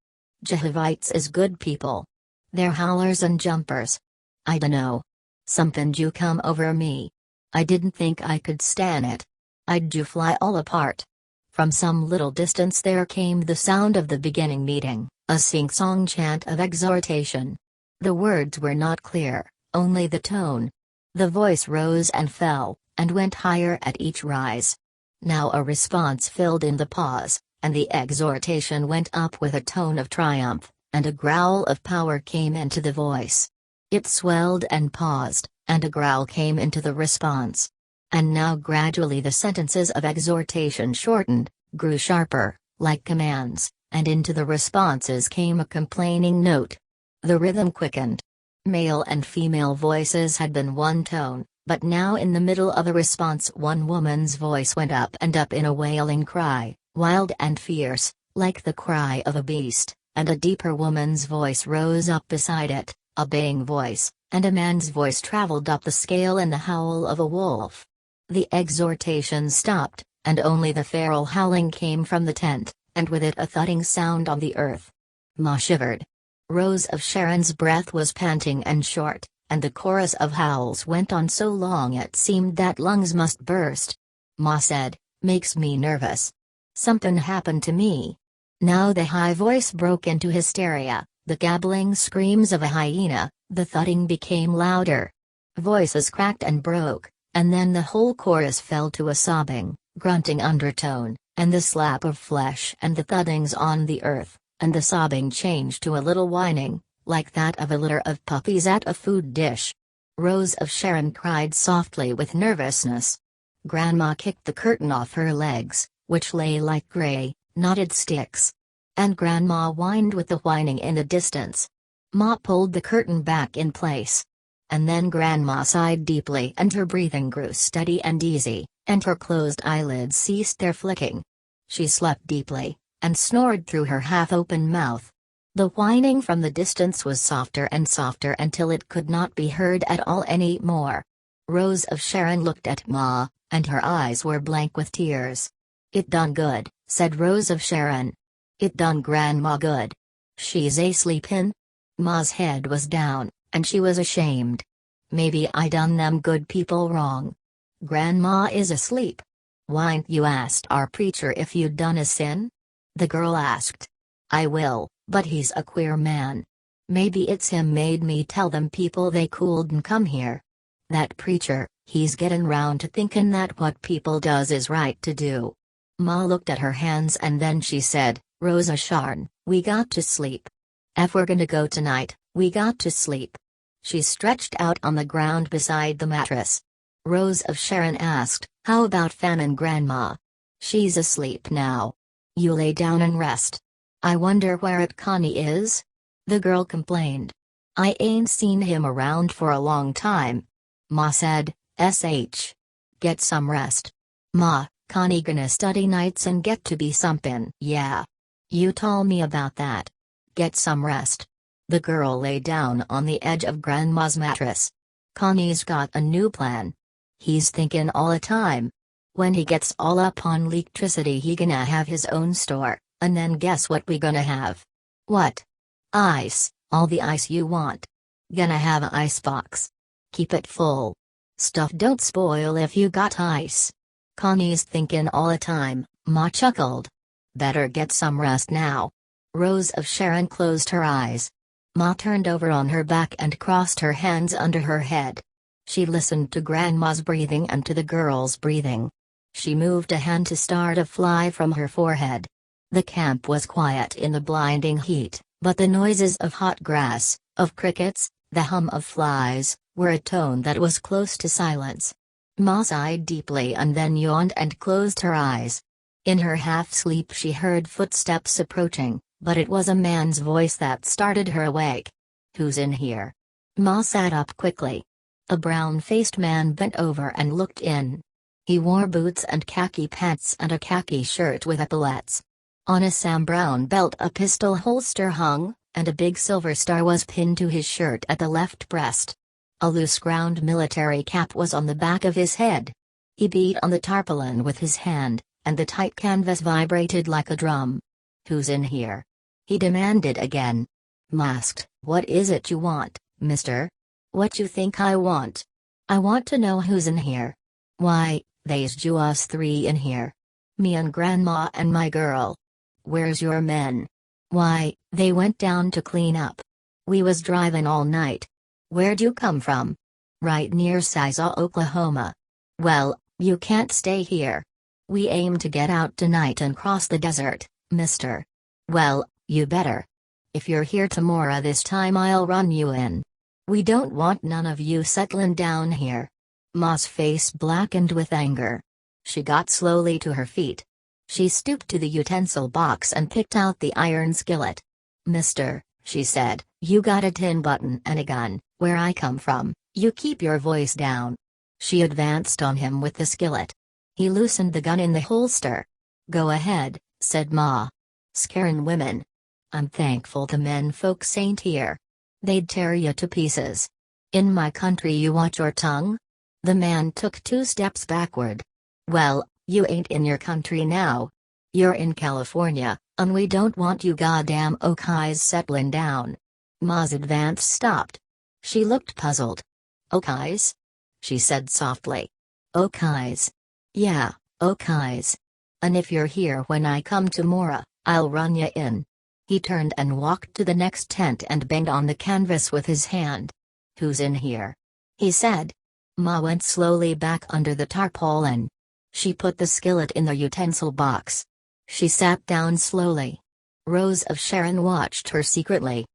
"Jehovites is good people. They're howlers and jumpers. I dunno. Somethin' do come over me. I didn't think I could stan it. I'd do fly all apart." From some little distance there came the sound of the beginning meeting, a sing-song chant of exhortation. The words were not clear, only the tone. The voice rose and fell, and went higher at each rise. Now a response filled in the pause, and the exhortation went up with a tone of triumph, and a growl of power came into the voice. It swelled and paused, and a growl came into the response. And now gradually the sentences of exhortation shortened, grew sharper, like commands, and into the responses came a complaining note. The rhythm quickened. Male and female voices had been one tone, but now in the middle of a response one woman's voice went up and up in a wailing cry, wild and fierce, like the cry of a beast, and a deeper woman's voice rose up beside it, a baying voice, and a man's voice traveled up the scale in the howl of a wolf. The exhortation stopped, and only the feral howling came from the tent, and with it a thudding sound on the earth. Ma shivered. Rosa of Sharon's breath was panting and short, and the chorus of howls went on so long it seemed that lungs must burst. Ma said, "Makes me nervous. Something happened to me." Now the high voice broke into hysteria, the gabbling screams of a hyena, the thudding became louder. Voices cracked and broke, and then the whole chorus fell to a sobbing, grunting undertone, and the slap of flesh and the thuddings on the earth, and the sobbing changed to a little whining, like that of a litter of puppies at a food dish. Rosa of Sharon cried softly with nervousness. Grandma kicked the curtain off her legs, which lay like gray, knotted sticks. And Grandma whined with the whining in the distance. Ma pulled the curtain back in place. And then Grandma sighed deeply and her breathing grew steady and easy, and her closed eyelids ceased their flicking. She slept deeply, and snored through her half-open mouth. The whining from the distance was softer and softer until it could not be heard at all anymore. Rose of Sharon looked at Ma, and her eyes were blank with tears. "It done good," said Rose of Sharon. "It done Grandma good. She's asleepin'." Ma's head was down, and she was ashamed. "Maybe I done them good people wrong. Grandma is asleep. Whyn't you asked our preacher if you'd done a sin?" The girl asked. "I will, but he's a queer man. Maybe it's him made me tell them people they couldn't come here. That preacher, he's gettin' round to thinkin' that what people does is right to do." Ma looked at her hands and then she said, "Rosa Sharon, we got to sleep. If we're gonna go tonight, we got to sleep." She stretched out on the ground beside the mattress. Rose of Sharon asked, "How about Fan and Grandma?" "She's asleep now. You lay down and rest. I wonder where it Connie is?" The girl complained. "I ain't seen him around for a long time." Ma said, "Get some rest. Ma, Connie gonna study nights and get to be somethin'." "Yeah. You told me about that. Get some rest." The girl lay down on the edge of Grandma's mattress. "Connie's got a new plan. He's thinkin' all the time. When he gets all up on 'lectricity he gonna have his own store, and then guess what we gonna have?" "What?" "Ice, all the ice you want. Gonna have a ice box. Keep it full. Stuff don't spoil if you got ice." "Connie's thinkin' all the time," Ma chuckled. "Better get some rest now." Rose of Sharon closed her eyes. Ma turned over on her back and crossed her hands under her head. She listened to Grandma's breathing and to the girl's breathing. She moved a hand to start a fly from her forehead. The camp was quiet in the blinding heat, but the noises of hot grass, of crickets, the hum of flies, were a tone that was close to silence. Ma sighed deeply and then yawned and closed her eyes. In her half-sleep she heard footsteps approaching, but it was a man's voice that started her awake. "Who's in here?" Ma sat up quickly. A brown-faced man bent over and looked in. He wore boots and khaki pants and a khaki shirt with epaulettes. On a Sam Brown belt a pistol holster hung, and a big silver star was pinned to his shirt at the left breast. A loose-ground military cap was on the back of his head. He beat on the tarpaulin with his hand, and the tight canvas vibrated like a drum. "Who's in here?" he demanded again. Ma asked, "What is it you want, mister?" "What you think I want? I want to know who's in here." "Why, they's us three in here. Me and Grandma and my girl." "Where's your men?" "Why, they went down to clean up. We was driving all night." "Where'd you come from?" "Right near Siza, Oklahoma." "Well, you can't stay here. We aim to get out tonight and cross the desert, mister." "Well, you better. If you're here tomorrow this time I'll run you in. We don't want none of you settlin' down here." Ma's face blackened with anger. She got slowly to her feet. She stooped to the utensil box and picked out the iron skillet. "Mister," she said, "you got a tin button and a gun. Where I come from, you keep your voice down." She advanced on him with the skillet. He loosened the gun in the holster. "Go ahead," said Ma. "Scarin' women. I'm thankful the men folks ain't here. They'd tear you to pieces. In my country you watch your tongue?" The man took 2 steps backward. "Well, you ain't in your country now. You're in California, and we don't want you goddamn Okais settlin' down." Ma's advance stopped. She looked puzzled. "Okais?" she said softly. "Okais. Yeah, Okais. And if you're here when I come tomorrow, I'll run you in." He turned and walked to the next tent and banged on the canvas with his hand. "Who's in here?" he said. Ma went slowly back under the tarpaulin. She put the skillet in the utensil box. She sat down slowly. Rose of Sharon watched her secretly.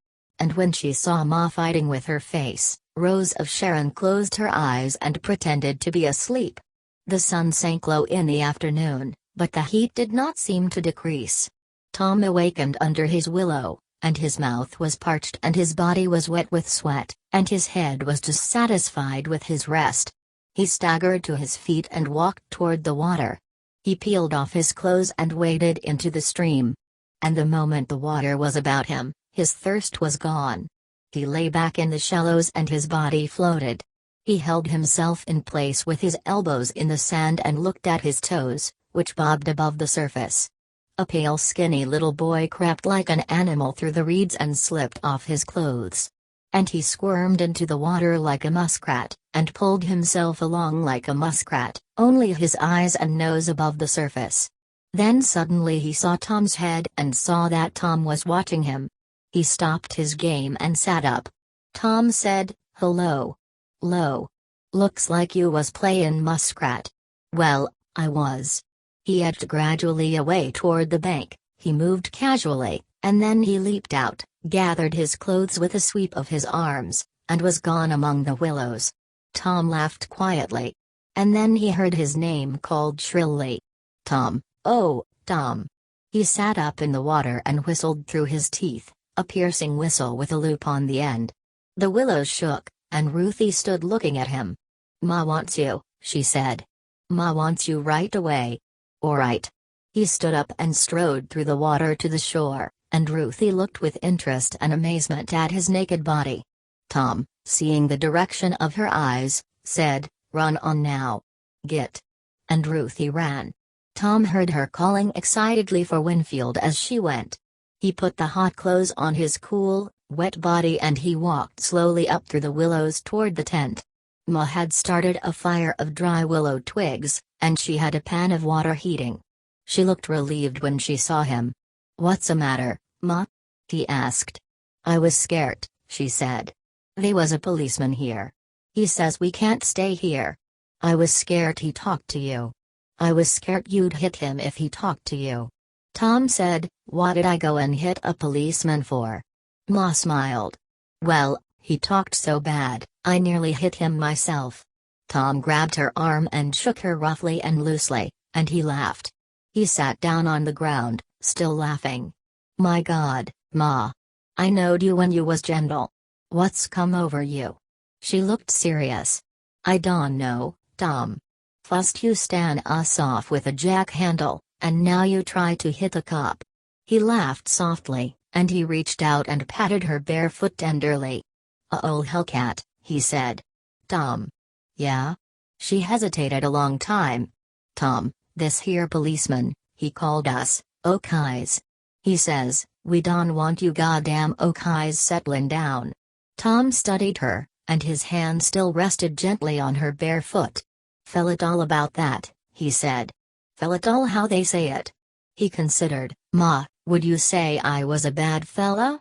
And when she saw Ma fighting with her face, Rose of Sharon closed her eyes and pretended to be asleep. The sun sank low in the afternoon, but the heat did not seem to decrease. Tom awakened under his willow, and his mouth was parched and his body was wet with sweat, and his head was dissatisfied with his rest. He staggered to his feet and walked toward the water. He peeled off his clothes and waded into the stream. And the moment the water was about him, His thirst was gone. He lay back in the shallows and his body floated. He held himself in place with his elbows in the sand and looked at his toes, which bobbed above the surface. A pale skinny little boy crept like an animal through the reeds and slipped off his clothes. And he squirmed into the water like a muskrat, and pulled himself along like a muskrat, only his eyes and nose above the surface. Then suddenly he saw Tom's head and saw that Tom was watching him. He stopped his game and sat up. Tom said, "Hello. Lo. Looks like you was playin' muskrat." "Well, I was." He edged gradually away toward the bank. He moved casually, and then he leaped out, gathered his clothes with a sweep of his arms, and was gone among the willows. Tom laughed quietly. And then he heard his name called shrilly. "Tom, oh, Tom." He sat up in the water and whistled through his teeth, a piercing whistle with a loop on the end. The willows shook, and Ruthie stood looking at him. "Ma wants you," she said. "Ma wants you right away." "All right." He stood up and strode through the water to the shore, and Ruthie looked with interest and amazement at his naked body. Tom, seeing the direction of her eyes, said, "Run on now. Git." And Ruthie ran. Tom heard her calling excitedly for Winfield as she went. He put the hot clothes on his cool, wet body and he walked slowly up through the willows toward the tent. Ma had started a fire of dry willow twigs, and she had a pan of water heating. She looked relieved when she saw him. "What's the matter, Ma?" he asked. "I was scared," she said. "They was a policeman here. He says we can't stay here. I was scared he talked to you. I was scared you'd hit him if he talked to you." Tom said, "What did I go and hit a policeman for?" Ma smiled. "Well, he talked so bad, I nearly hit him myself." Tom grabbed her arm and shook her roughly and loosely, and he laughed. He sat down on the ground, still laughing. "My God, Ma. I knowed you when you was gentle. What's come over you?" She looked serious. "I don't know, Tom. First you stand us off with a jack handle, and now you try to hit a cop." He laughed softly, and he reached out and patted her bare foot tenderly. "Oh, Hellcat," he said. "Tom." "Yeah?" She hesitated a long time. "Tom, this here policeman, he called us, Okais. He says, we don't want you goddamn Okais settling down." Tom studied her, and his hand still rested gently on her bare foot. "Fell it all about that," he said. "Fell it all how they say it." He considered. "Ma, would you say I was a bad fella?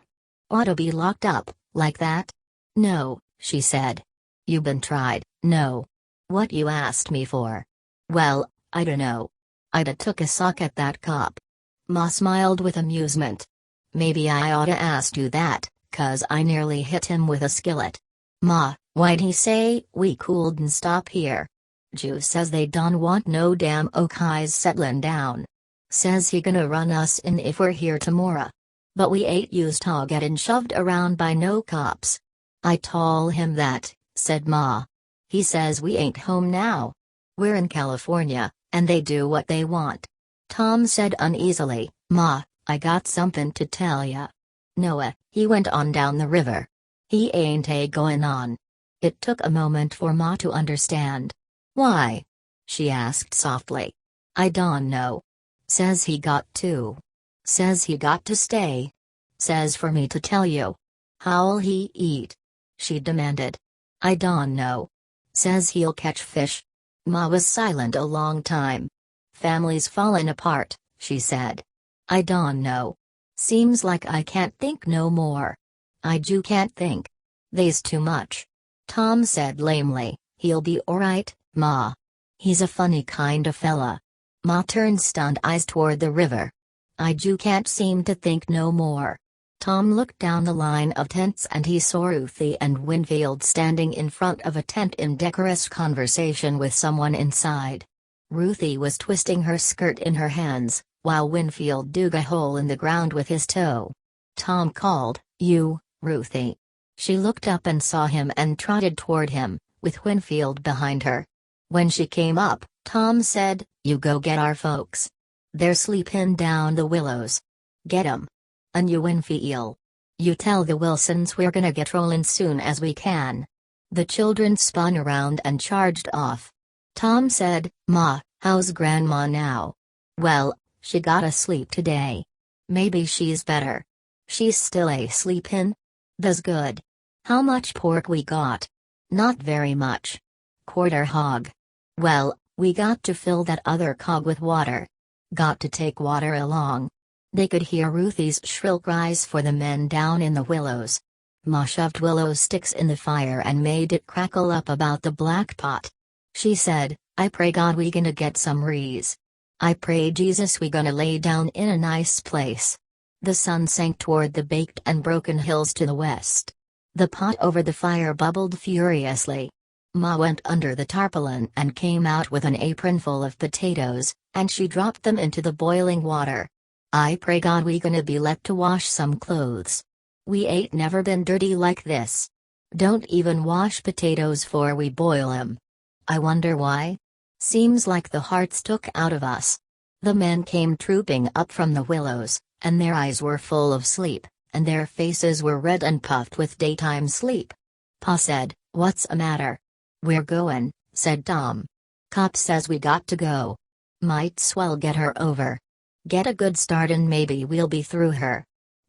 Ought to be locked up, like that?" "No," she said. "You been tried, no. What you asked me for?" "Well, I dunno. I'd a took a sock at that cop." Ma smiled with amusement. "Maybe I oughta asked you that, 'cause I nearly hit him with a skillet." "Ma, why'd he say we couldn't stop here?" "Jew says they don't want no damn Okais settlin' down. Says he gonna run us in if we're here tomorrow. But we ain't used to gettin' shoved around by no cops." "I tol' him that," said Ma. "He says we ain't home now. We're in California, and they do what they want." Tom said uneasily, "Ma, I got something to tell ya." "Noah," he went on down the river. "He ain't goin' on." It took a moment for Ma to understand. "Why?" she asked softly. "I don't know. Says he got to. Says he got to stay. Says for me to tell you." "How'll he eat?" she demanded. "I don't know. Says he'll catch fish." Ma was silent a long time. "Family's fallen apart," she said. "I don't know. Seems like I can't think no more. I ju can't think. They's too much." Tom said lamely, "He'll be alright, Ma. He's a funny kind of fella." Ma turned stunned eyes toward the river. "I ju can't seem to think no more." Tom looked down the line of tents and he saw Ruthie and Winfield standing in front of a tent in decorous conversation with someone inside. Ruthie was twisting her skirt in her hands, while Winfield dug a hole in the ground with his toe. Tom called, "You, Ruthie." She looked up and saw him and trotted toward him, with Winfield behind her. When she came up, Tom said, "You go get our folks. They're sleepin' down the willows. Get 'em. And you Winfield. You tell the Wilsons we're gonna get rollin' soon as we can." The children spun around and charged off. Tom said, "Ma, how's Grandma now?" "Well, she got a sleep today. Maybe she's better." "She's still sleepin'? That's good. How much pork we got?" "Not very much. Quarter hog." "Well, we got to fill that other cog with water. Got to take water along." They could hear Ruthie's shrill cries for the men down in the Willows. Ma shoved willow sticks in the fire and made it crackle up about the black pot. She said, "I pray God we gonna get some rees. I pray Jesus we gonna lay down in a nice place." The sun sank toward the baked and broken hills to the west. The pot over the fire bubbled furiously. Ma went under the tarpaulin and came out with an apron full of potatoes, and she dropped them into the boiling water. "I pray God we gonna be let to wash some clothes. We ain't never been dirty like this. Don't even wash potatoes 'fore we boil 'em. I wonder why? Seems like the heart's took out of us." The men came trooping up from the Willows, and their eyes were full of sleep, and their faces were red and puffed with daytime sleep. Pa said, "What's a matter?" "We're goin'," said Tom. "Cop says we got to go. Might swell get her over. Get a good start and maybe we'll be through her.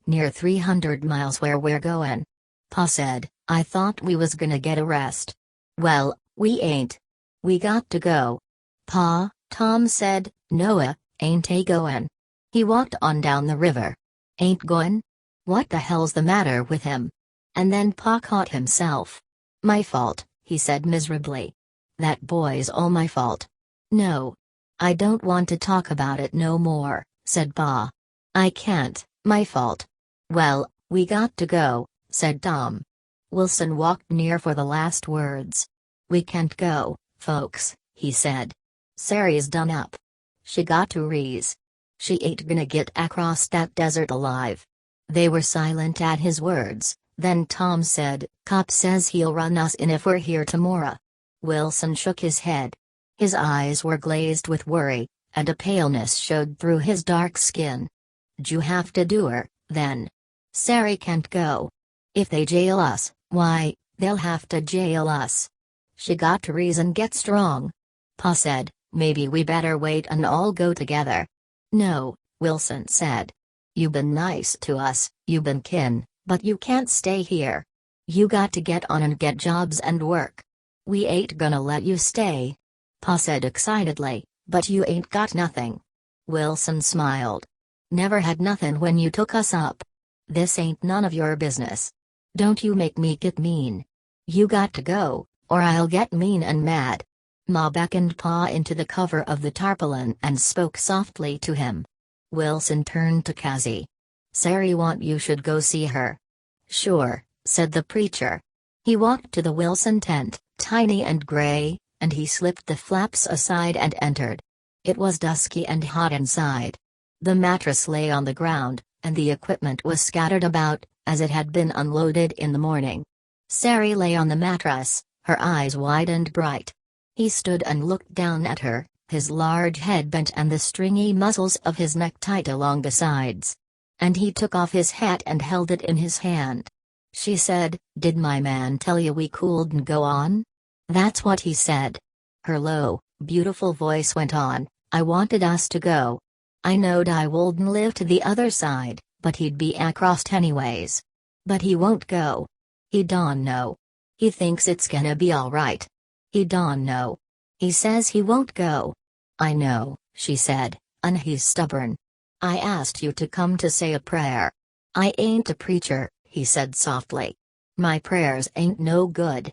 Near 300 miles where we're goin'." Pa said, "I thought we was gonna get a rest." "Well, we ain't. We got to go." "Pa," Tom said, "Noah, ain't a goin'." He walked on down the river. "Ain't goin'? What the hell's the matter with him?" And then Pa caught himself. "My fault," he said miserably. "That boy's all my fault." "No. I don't want to talk about it no more," said Pa. "I can't, my fault." "Well, we got to go," said Tom. Wilson walked near for the last words. "We can't go, folks," he said. "Sary's done up. She got to rees. She ain't gonna get across that desert alive." They were silent at his words, then Tom said, "Cop says he'll run us in if we're here tomorrow." Wilson shook his head. His eyes were glazed with worry, and a paleness showed through his dark skin. "'D'you have to do her, then? Sary can't go. If they jail us, why, they'll have to jail us. She got to reason get strong." Pa said, "Maybe we better wait and all go together." "No," Wilson said. "You been nice to us, you been kin, but you can't stay here. You got to get on and get jobs and work. We ain't gonna let you stay." Pa said excitedly, "But you ain't got nothing." Wilson smiled. "Never had nothing when you took us up. This ain't none of your business. Don't you make me get mean. You got to go, or I'll get mean and mad." Ma beckoned Pa into the cover of the tarpaulin and spoke softly to him. Wilson turned to Cassie. "Sary want you should go see her." "Sure," said the preacher. He walked to the Wilson tent, tiny and gray, and he slipped the flaps aside and entered. It was dusky and hot inside. The mattress lay on the ground, and the equipment was scattered about, as it had been unloaded in the morning. Sary lay on the mattress, her eyes wide and bright. He stood and looked down at her, his large head bent and the stringy muscles of his neck tight along the sides. And he took off his hat and held it in his hand. She said, "Did my man tell you we couldn't go on?" "That's what he said." Her low, beautiful voice went on, "I wanted us to go. I knowed I wouldn't live to the other side, but he'd be across anyways. But he won't go. He don't know. He thinks it's gonna be all right. He don't know. He says he won't go." "I know," she said, "and he's stubborn. I asked you to come to say a prayer." "I ain't a preacher," he said softly. "My prayers ain't no good."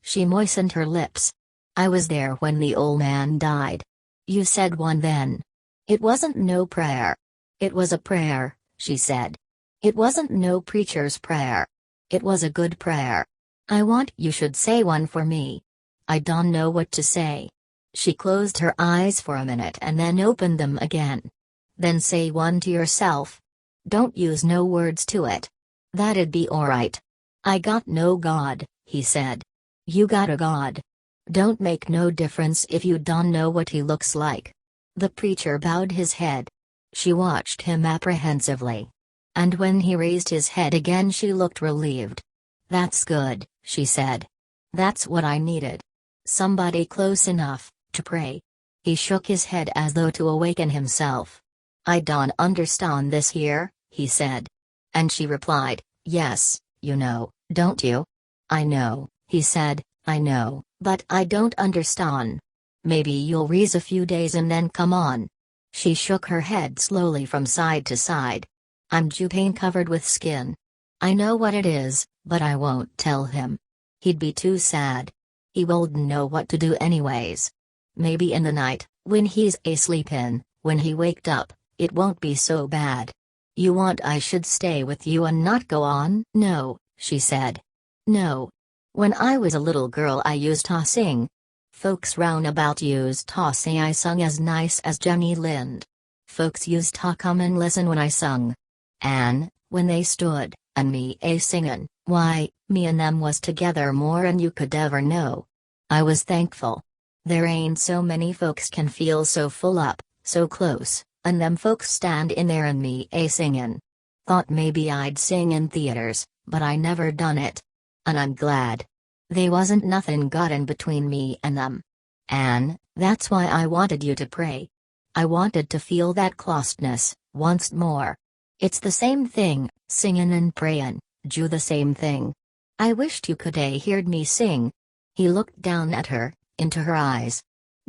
She moistened her lips. "I was there when the old man died. You said one then." "It wasn't no prayer." "It was a prayer," she said. "It wasn't no preacher's prayer. It was a good prayer. I want you should say one for me." "I don't know what to say." She closed her eyes for a minute and then opened them again. "Then say one to yourself. Don't use no words to it. That'd be alright." "I got no God," he said. "You got a God. Don't make no difference if you don't know what he looks like." The preacher bowed his head. She watched him apprehensively. And when he raised his head again she looked relieved. "That's good," she said. "That's what I needed. Somebody close enough to pray." He shook his head as though to awaken himself. "I don't understand this here," he said. And she replied, "Yes, you know, don't you?" "I know," he said, "I know, but I don't understand. Maybe you'll read a few days and then come on." She shook her head slowly from side to side. "I'm pain covered with skin. I know what it is, but I won't tell him. He'd be too sad. He wouldn't know what to do anyways. Maybe in the night, when he's asleep when he waked up, it won't be so bad. You want I should stay with you and not go on?" "No," she said. "No. When I was a little girl I used to sing. Folks round about used to say I sung as nice as Jenny Lind. Folks used to come and listen when I sung. An', when they stood, and me singin', why, me and them was together more'n you could ever know. I was thankful. There ain't so many folks can feel so full up, so close, and them folks stand in there and me singin'. Thought maybe I'd sing in theaters, but I never done it. And I'm glad. They wasn't nothing got in between me and them. An' that's why I wanted you to pray. I wanted to feel that closeness, once more. It's the same thing, singin' and prayin', do the same thing. I wished you could heard me sing." He looked down at her, into her eyes.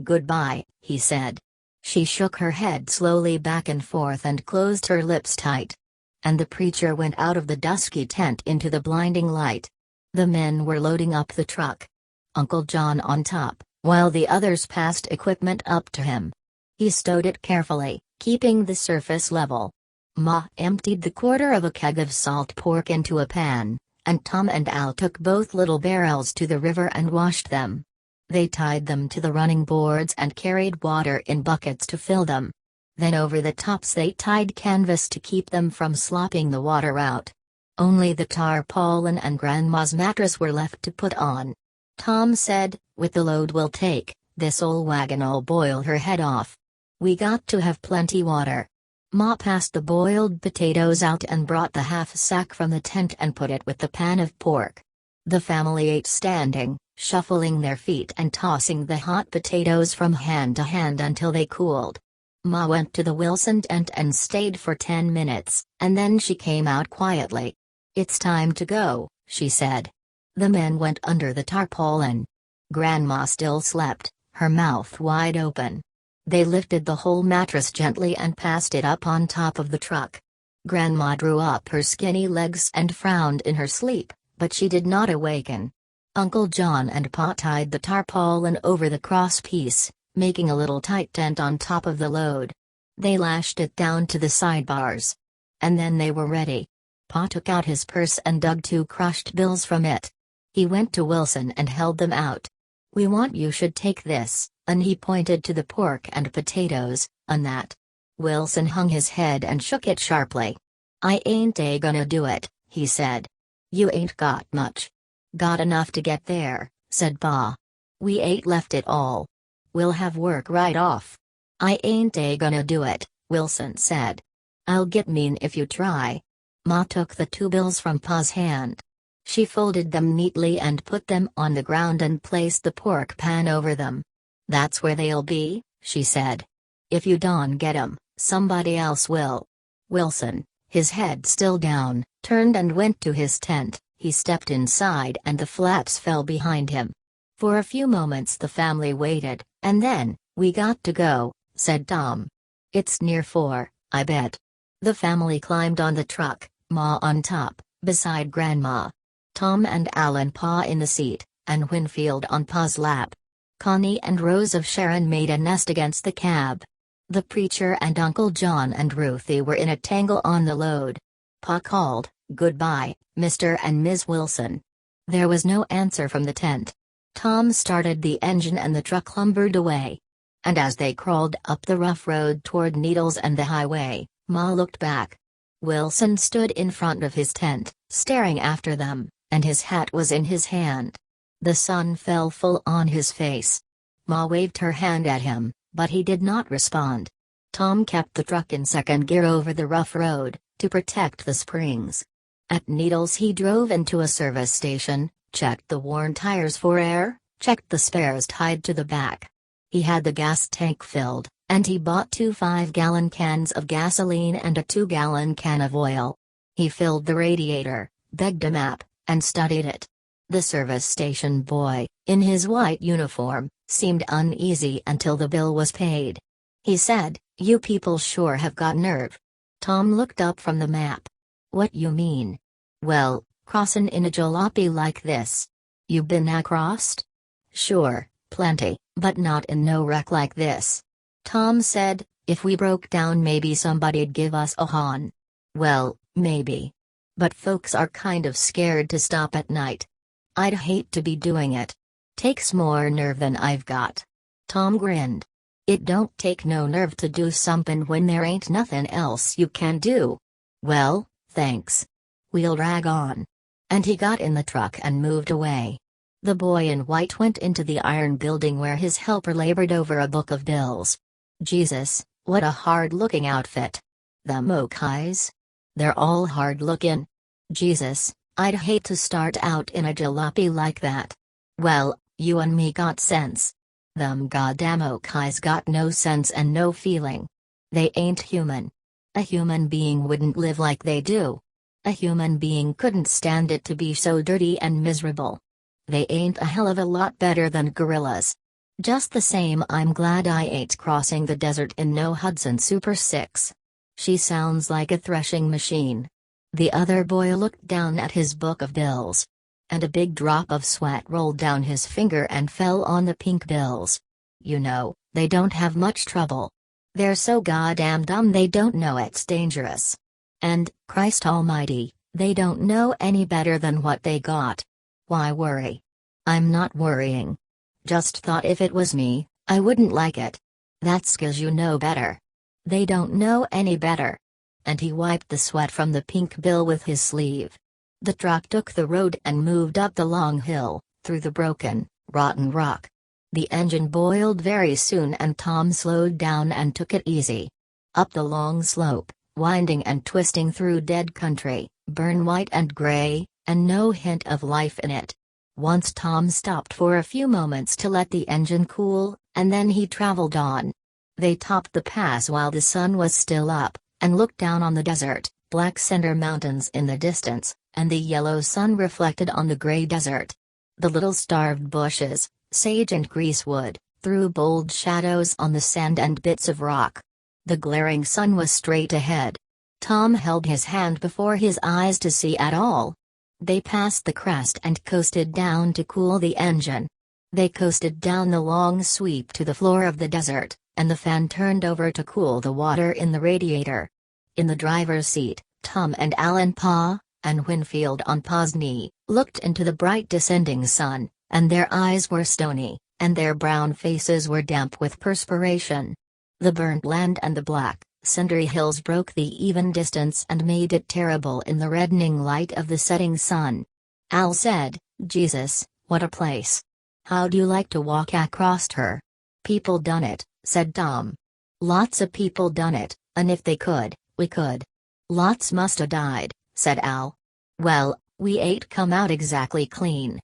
"Goodbye," he said. She shook her head slowly back and forth and closed her lips tight. And the preacher went out of the dusky tent into the blinding light. The men were loading up the truck. Uncle John on top, while the others passed equipment up to him. He stowed it carefully, keeping the surface level. Ma emptied the quarter of a keg of salt pork into a pan, and Tom and Al took both little barrels to the river and washed them. They tied them to the running boards and carried water in buckets to fill them. Then over the tops they tied canvas to keep them from slopping the water out. Only the tarpaulin and Grandma's mattress were left to put on. Tom said, "With the load we'll take, this old wagon'll boil her head off. We got to have plenty water." Ma passed the boiled potatoes out and brought the half sack from the tent and put it with the pan of pork. The family ate standing, shuffling their feet and tossing the hot potatoes from hand to hand until they cooled. Ma went to the Wilson tent and stayed for 10 minutes, and then she came out quietly. "It's time to go," she said. The men went under the tarpaulin. Grandma still slept, her mouth wide open. They lifted the whole mattress gently and passed it up on top of the truck. Grandma drew up her skinny legs and frowned in her sleep, but she did not awaken. Uncle John and Pa tied the tarpaulin over the crosspiece, making a little tight tent on top of the load. They lashed it down to the sidebars. And then they were ready. Pa took out his purse and dug 2 crushed bills from it. He went to Wilson and held them out. "We want you should take this," and he pointed to the pork and potatoes, "and that." Wilson hung his head and shook it sharply. "I ain't gonna do it," he said. "You ain't got much." "Got enough to get there," said Pa. "We ain't left it all. We'll have work right off." "I ain't gonna do it," Wilson said. "I'll get mean if you try." Ma took the 2 bills from Pa's hand. She folded them neatly and put them on the ground and placed the pork pan over them. "That's where they'll be," she said. "If you don't get 'em, somebody else will." Wilson, his head still down, turned and went to his tent. He stepped inside and the flaps fell behind him. For a few moments the family waited, and then, "We got to go," said Tom. "It's near 4, I bet." The family climbed on the truck, Ma on top, beside Grandma. Tom and Al and Pa in the seat, and Winfield on Pa's lap. Connie and Rose of Sharon made a nest against the cab. The preacher and Uncle John and Ruthie were in a tangle on the load. Pa called, "Goodbye, Mr. and Ms. Wilson." There was no answer from the tent. Tom started the engine and the truck lumbered away. And as they crawled up the rough road toward Needles and the highway, Ma looked back. Wilson stood in front of his tent, staring after them, and his hat was in his hand. The sun fell full on his face. Ma waved her hand at him, but he did not respond. Tom kept the truck in second gear over the rough road, to protect the springs. At Needles he drove into a service station, checked the worn tires for air, checked the spares tied to the back. He had the gas tank filled, and he bought 2 5-gallon cans of gasoline and a 2-gallon can of oil. He filled the radiator, begged a map, and studied it. The service station boy, in his white uniform, seemed uneasy until the bill was paid. He said, "You people sure have got nerve." Tom looked up from the map. "What you mean?" "Well, crossin' in a jalopy like this. You been acrossed?" "Sure, plenty, but not in no wreck like this." Tom said, "If we broke down maybe somebody'd give us a hon." "Well, maybe. But folks are kind of scared to stop at night. I'd hate to be doing it. Takes more nerve than I've got." Tom grinned. "It don't take no nerve to do somethin' when there ain't nothin' else you can do." "Well, thanks. We'll drag on." And he got in the truck and moved away. The boy in white went into the iron building where his helper labored over a book of bills. Jesus, what a hard-looking outfit. Them Okais? They're all hard-lookin'. Jesus, I'd hate to start out in a jalopy like that. Well, you and me got sense. Them goddamn Okais got no sense and no feeling. They ain't human. A human being wouldn't live like they do. A human being couldn't stand it to be so dirty and miserable. They ain't a hell of a lot better than gorillas. Just the same, I'm glad I ain't crossing the desert in no Hudson Super 6. She sounds like a threshing machine. The other boy looked down at his book of bills. And a big drop of sweat rolled down his finger and fell on the pink bills. You know, they don't have much trouble. They're so goddamn dumb they don't know it's dangerous. And, Christ almighty, they don't know any better than what they got. Why worry? I'm not worrying. Just thought if it was me, I wouldn't like it. That's 'cause you know better. They don't know any better. And he wiped the sweat from the pink bill with his sleeve. The truck took the road and moved up the long hill, through the broken, rotten rock. The engine boiled very soon and Tom slowed down and took it easy. Up the long slope, winding and twisting through dead country, burn white and gray, and no hint of life in it. Once Tom stopped for a few moments to let the engine cool, and then he traveled on. They topped the pass while the sun was still up, and looked down on the desert, black cinder mountains in the distance, and the yellow sun reflected on the gray desert. The little starved bushes, sage and greasewood, threw bold shadows on the sand and bits of rock. The glaring sun was straight ahead. Tom held his hand before his eyes to see at all. They passed the crest and coasted down to cool the engine. They coasted down the long sweep to the floor of the desert, and the fan turned over to cool the water in the radiator. In the driver's seat, Tom and Alan Pa, and Winfield on Pa's knee, looked into the bright descending sun, and their eyes were stony, and their brown faces were damp with perspiration. The burnt land and the black, cindery hills broke the even distance and made it terrible in the reddening light of the setting sun. Al said, "Jesus, what a place. How'd you like to walk across her?" "People done it," said Tom. "Lots of people done it, and if they could, we could." "Lots musta died," said Al. "Well, we ain't come out exactly clean."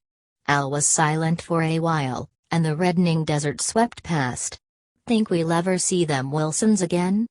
Al was silent for a while, and the reddening desert swept past. "Think we'll ever see them Wilsons again?"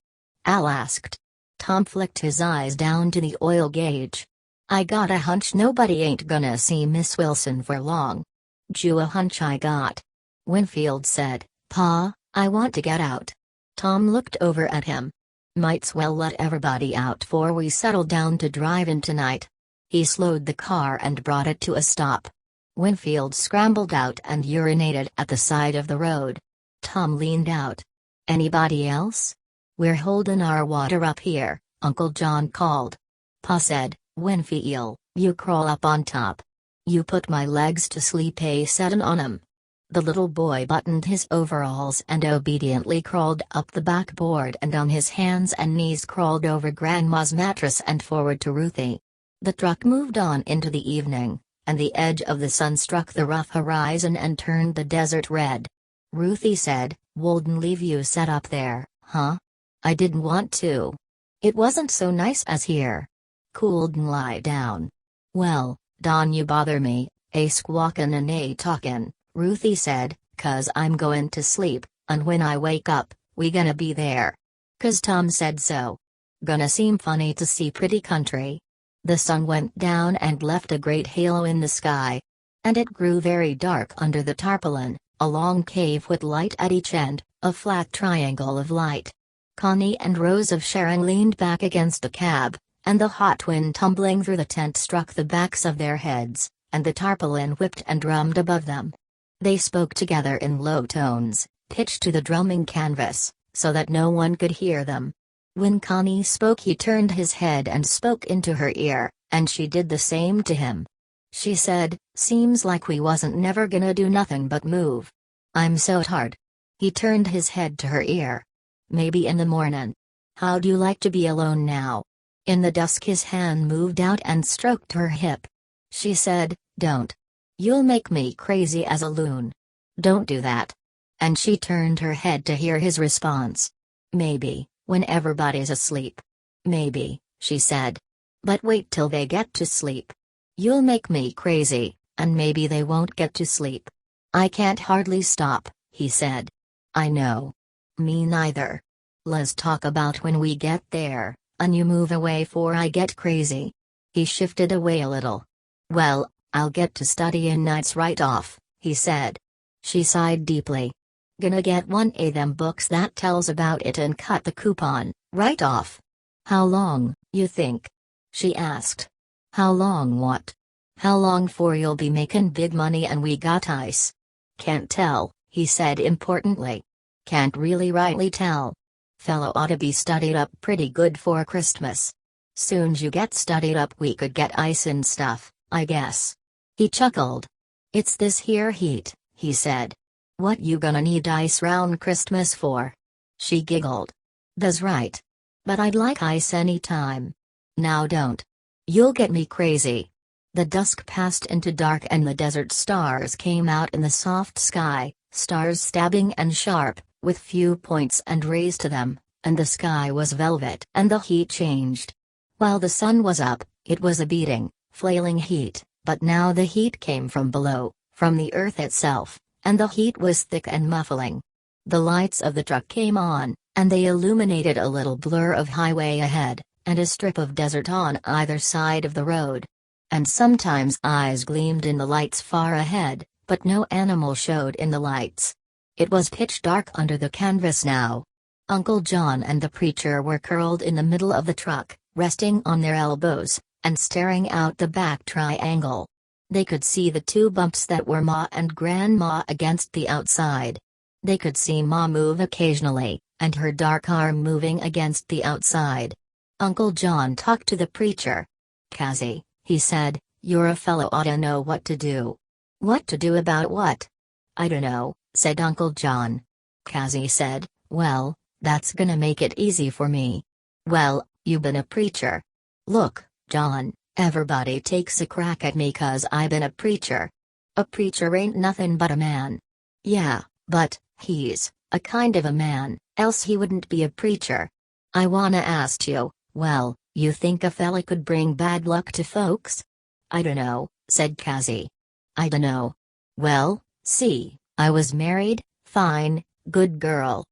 Al asked. Tom flicked his eyes down to the oil gauge. "I got a hunch nobody ain't gonna see Miss Wilson for long." "Jew a hunch I got," Winfield said. "Pa, I want to get out." Tom looked over at him. "Might's well let everybody out 'fore we settle down to drivin' tonight." He slowed the car and brought it to a stop. Winfield scrambled out and urinated at the side of the road. Tom leaned out. "Anybody else?" "We're holdin' our water up here," Uncle John called. Pa said, "Winfield, you crawl up on top. You put my legs to sleep a settin' on 'em." The little boy buttoned his overalls and obediently crawled up the backboard and on his hands and knees crawled over Grandma's mattress and forward to Ruthie. The truck moved on into the evening, and the edge of the sun struck the rough horizon and turned the desert red. Ruthie said, "Walden leave you set up there, huh?" "I didn't want to." It wasn't so nice as here. Cooled and lie down. Well, Don, you bother me, a squawkin' and a talkin', Ruthie said, 'cause I'm goin' to sleep, and when I wake up, we gonna be there. 'Cause Tom said so. Gonna seem funny to see pretty country. The sun went down and left a great halo in the sky. And it grew very dark under the tarpaulin, a long cave with light at each end, a flat triangle of light. Connie and Rose of Sharon leaned back against the cab, and the hot wind tumbling through the tent struck the backs of their heads, and the tarpaulin whipped and drummed above them. They spoke together in low tones, pitched to the drumming canvas, so that no one could hear them. When Connie spoke, he turned his head and spoke into her ear, and she did the same to him. She said, "Seems like we wasn't never gonna do nothing but move. I'm so tired." He turned his head to her ear. "Maybe in the mornin'. How'd you like to be alone now?" In the dusk his hand moved out and stroked her hip. She said, "Don't. You'll make me crazy as a loon. Don't do that." And she turned her head to hear his response. "Maybe, when everybody's asleep. Maybe," she said. "But wait till they get to sleep. You'll make me crazy, and maybe they won't get to sleep." "I can't hardly stop," he said. "I know. Me neither. Let's talk about when we get there, and you move away 'fore I get crazy." He shifted away a little. "Well, I'll get to studying nights right off," he said. She sighed deeply. "Gonna get one of them books that tells about it and cut the coupon, right off." "How long, you think?" she asked. "How long what?" "How long 'fore you'll be making big money and we got ice?" "Can't tell," he said importantly. "Can't really rightly tell. Fellow ought to be studied up pretty good for Christmas. Soon's you get studied up we could get ice and stuff, I guess." He chuckled. "It's this here heat," he said. "What you gonna need ice round Christmas for?" She giggled. "That's right. But I'd like ice any time. Now don't. You'll get me crazy." The dusk passed into dark and the desert stars came out in the soft sky, stars stabbing and sharp, with few points and rays to them, and the sky was velvet and the heat changed. While the sun was up, it was a beating, flailing heat, but now the heat came from below, from the earth itself, and the heat was thick and muffling. The lights of the truck came on, and they illuminated a little blur of highway ahead, and a strip of desert on either side of the road. And sometimes eyes gleamed in the lights far ahead, but no animal showed in the lights. It was pitch dark under the canvas now. Uncle John and the preacher were curled in the middle of the truck, resting on their elbows, and staring out the back triangle. They could see the two bumps that were Ma and Grandma against the outside. They could see Ma move occasionally, and her dark arm moving against the outside. Uncle John talked to the preacher. "Cassie," he said, "you're a fellow oughta know what to do." "What to do about what?" "I dunno," said Uncle John. Cassie said, "Well, that's gonna make it easy for me." "Well, you been a preacher." "Look, John, everybody takes a crack at me 'cause I been a preacher." "A preacher ain't nothing but a man." "Yeah, but he's a kind of a man, else he wouldn't be a preacher." "I wanna ask you, well, you think a fella could bring bad luck to folks?" "I dunno," said Cassie. "I dunno. Well, see, I was married, fine, good girl.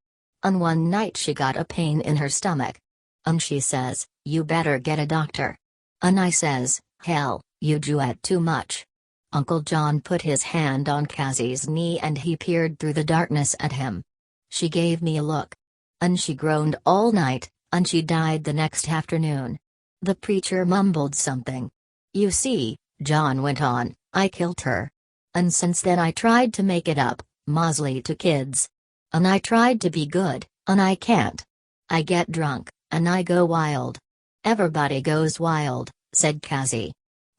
And one night she got a pain in her stomach. And she says, 'You better get a doctor.' And I says, 'Hell, you do it too much.'" Uncle John put his hand on Cassie's knee and he peered through the darkness at him. "She gave me a look. And she groaned all night, and she died the next afternoon." The preacher mumbled something. "You see," John went on, "I killed her. And since then I tried to make it up, mostly to kids. And I tried to be good, and I can't. I get drunk, and I go wild." "Everybody goes wild," said Cassie.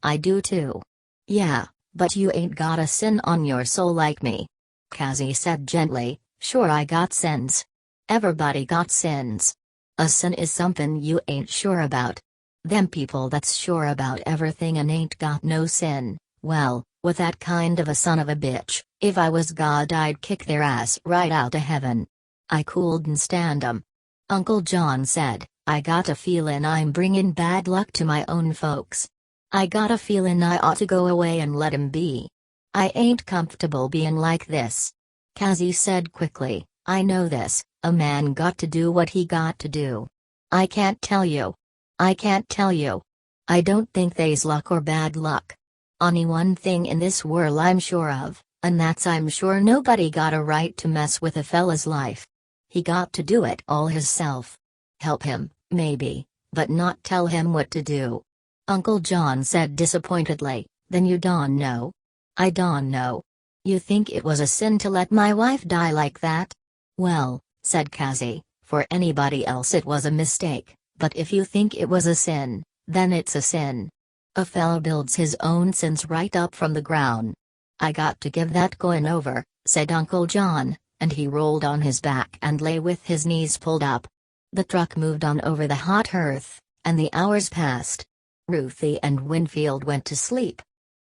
"I do too." "Yeah, but you ain't got a sin on your soul like me." Cassie said gently, "Sure I got sins. Everybody got sins. A sin is something you ain't sure about. Them people that's sure about everything and ain't got no sin, well, with that kind of a son of a bitch, if I was God I'd kick their ass right out of heaven. I couldn't stand 'em." Uncle John said, I got a feelin' I'm bringin' bad luck to my own folks. I got a feelin' I ought to go away and let 'em be. I ain't comfortable bein' like this." Cassie said quickly, "I know this, a man got to do what he got to do. I can't tell you. I can't tell you. I don't think they's luck or bad luck. Only one thing in this world I'm sure of, and that's I'm sure nobody got a right to mess with a fella's life. He got to do it all hisself. Help him, maybe, but not tell him what to do." Uncle John said disappointedly, "Then you don't know?" "I don't know. You think it was a sin to let my wife die like that?" "Well," said Cassie, "for anybody else it was a mistake, but if you think it was a sin, then it's a sin. A fellow builds his own sins right up from the ground. I got to give that going over," said Uncle John, and he rolled on his back and lay with his knees pulled up. The truck moved on over the hot hearth, and the hours passed. Ruthie and Winfield went to sleep.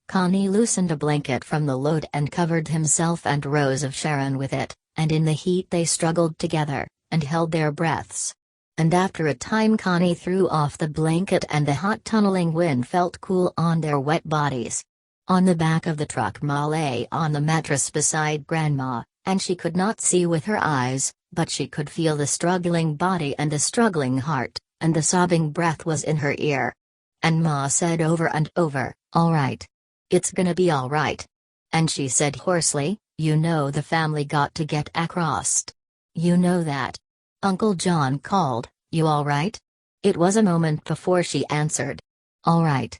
Connie loosened a blanket from the load and covered himself and Rose of Sharon with it, and in the heat they struggled together, and held their breaths. And after a time Connie threw off the blanket and the hot tunneling wind felt cool on their wet bodies. On the back of the truck Ma lay on the mattress beside Grandma, and she could not see with her eyes, but she could feel the struggling body and the struggling heart, and the sobbing breath was in her ear. And Ma said over and over, "All right. It's gonna be all right." And she said hoarsely, "You know the family got to get across. You know that." Uncle John called, "You all right?" It was a moment before she answered, "All right.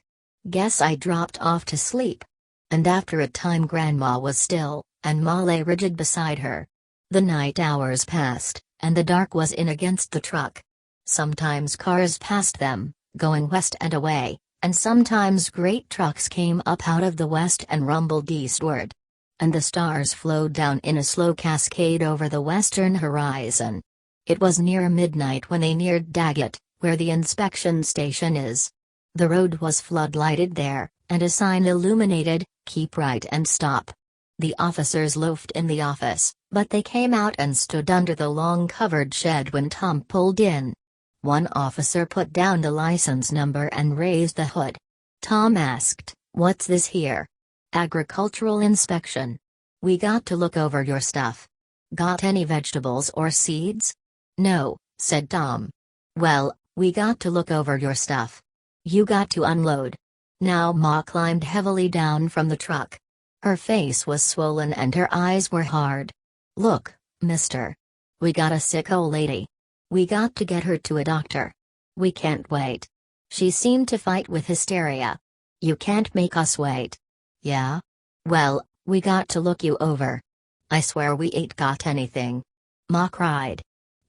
Guess I dropped off to sleep." And after a time Grandma was still, and Ma lay rigid beside her. The night hours passed, and the dark was in against the truck. Sometimes cars passed them, going west and away, and sometimes great trucks came up out of the west and rumbled eastward. And the stars flowed down in a slow cascade over the western horizon. It was near midnight when they neared Daggett, where the inspection station is. The road was floodlighted there, and a sign illuminated, "Keep right and stop." The officers loafed in the office, but they came out and stood under the long covered shed when Tom pulled in. One officer put down the license number and raised the hood. Tom asked, "What's this here?" "Agricultural inspection. We got to look over your stuff." "Got any vegetables or seeds?" "No," said Tom. "Well, we got to look over your stuff. You got to unload." Now Ma climbed heavily down from the truck. Her face was swollen and her eyes were hard. "Look, mister. We got a sick old lady. We got to get her to a doctor. We can't wait." She seemed to fight with hysteria. "You can't make us wait." "Yeah? Well, we got to look you over." "I swear we ain't got anything." Ma cried.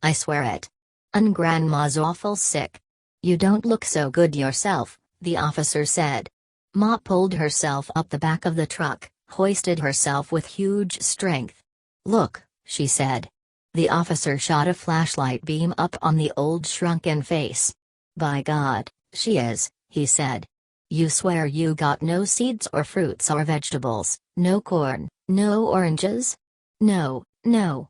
"I swear it. And Grandma's awful sick." "You don't look so good yourself," the officer said. Ma pulled herself up the back of the truck, hoisted herself with huge strength. "Look," she said. The officer shot a flashlight beam up on the old shrunken face. "By God, she is," he said. "You swear you got no seeds or fruits or vegetables, no corn, no oranges?" "No, no.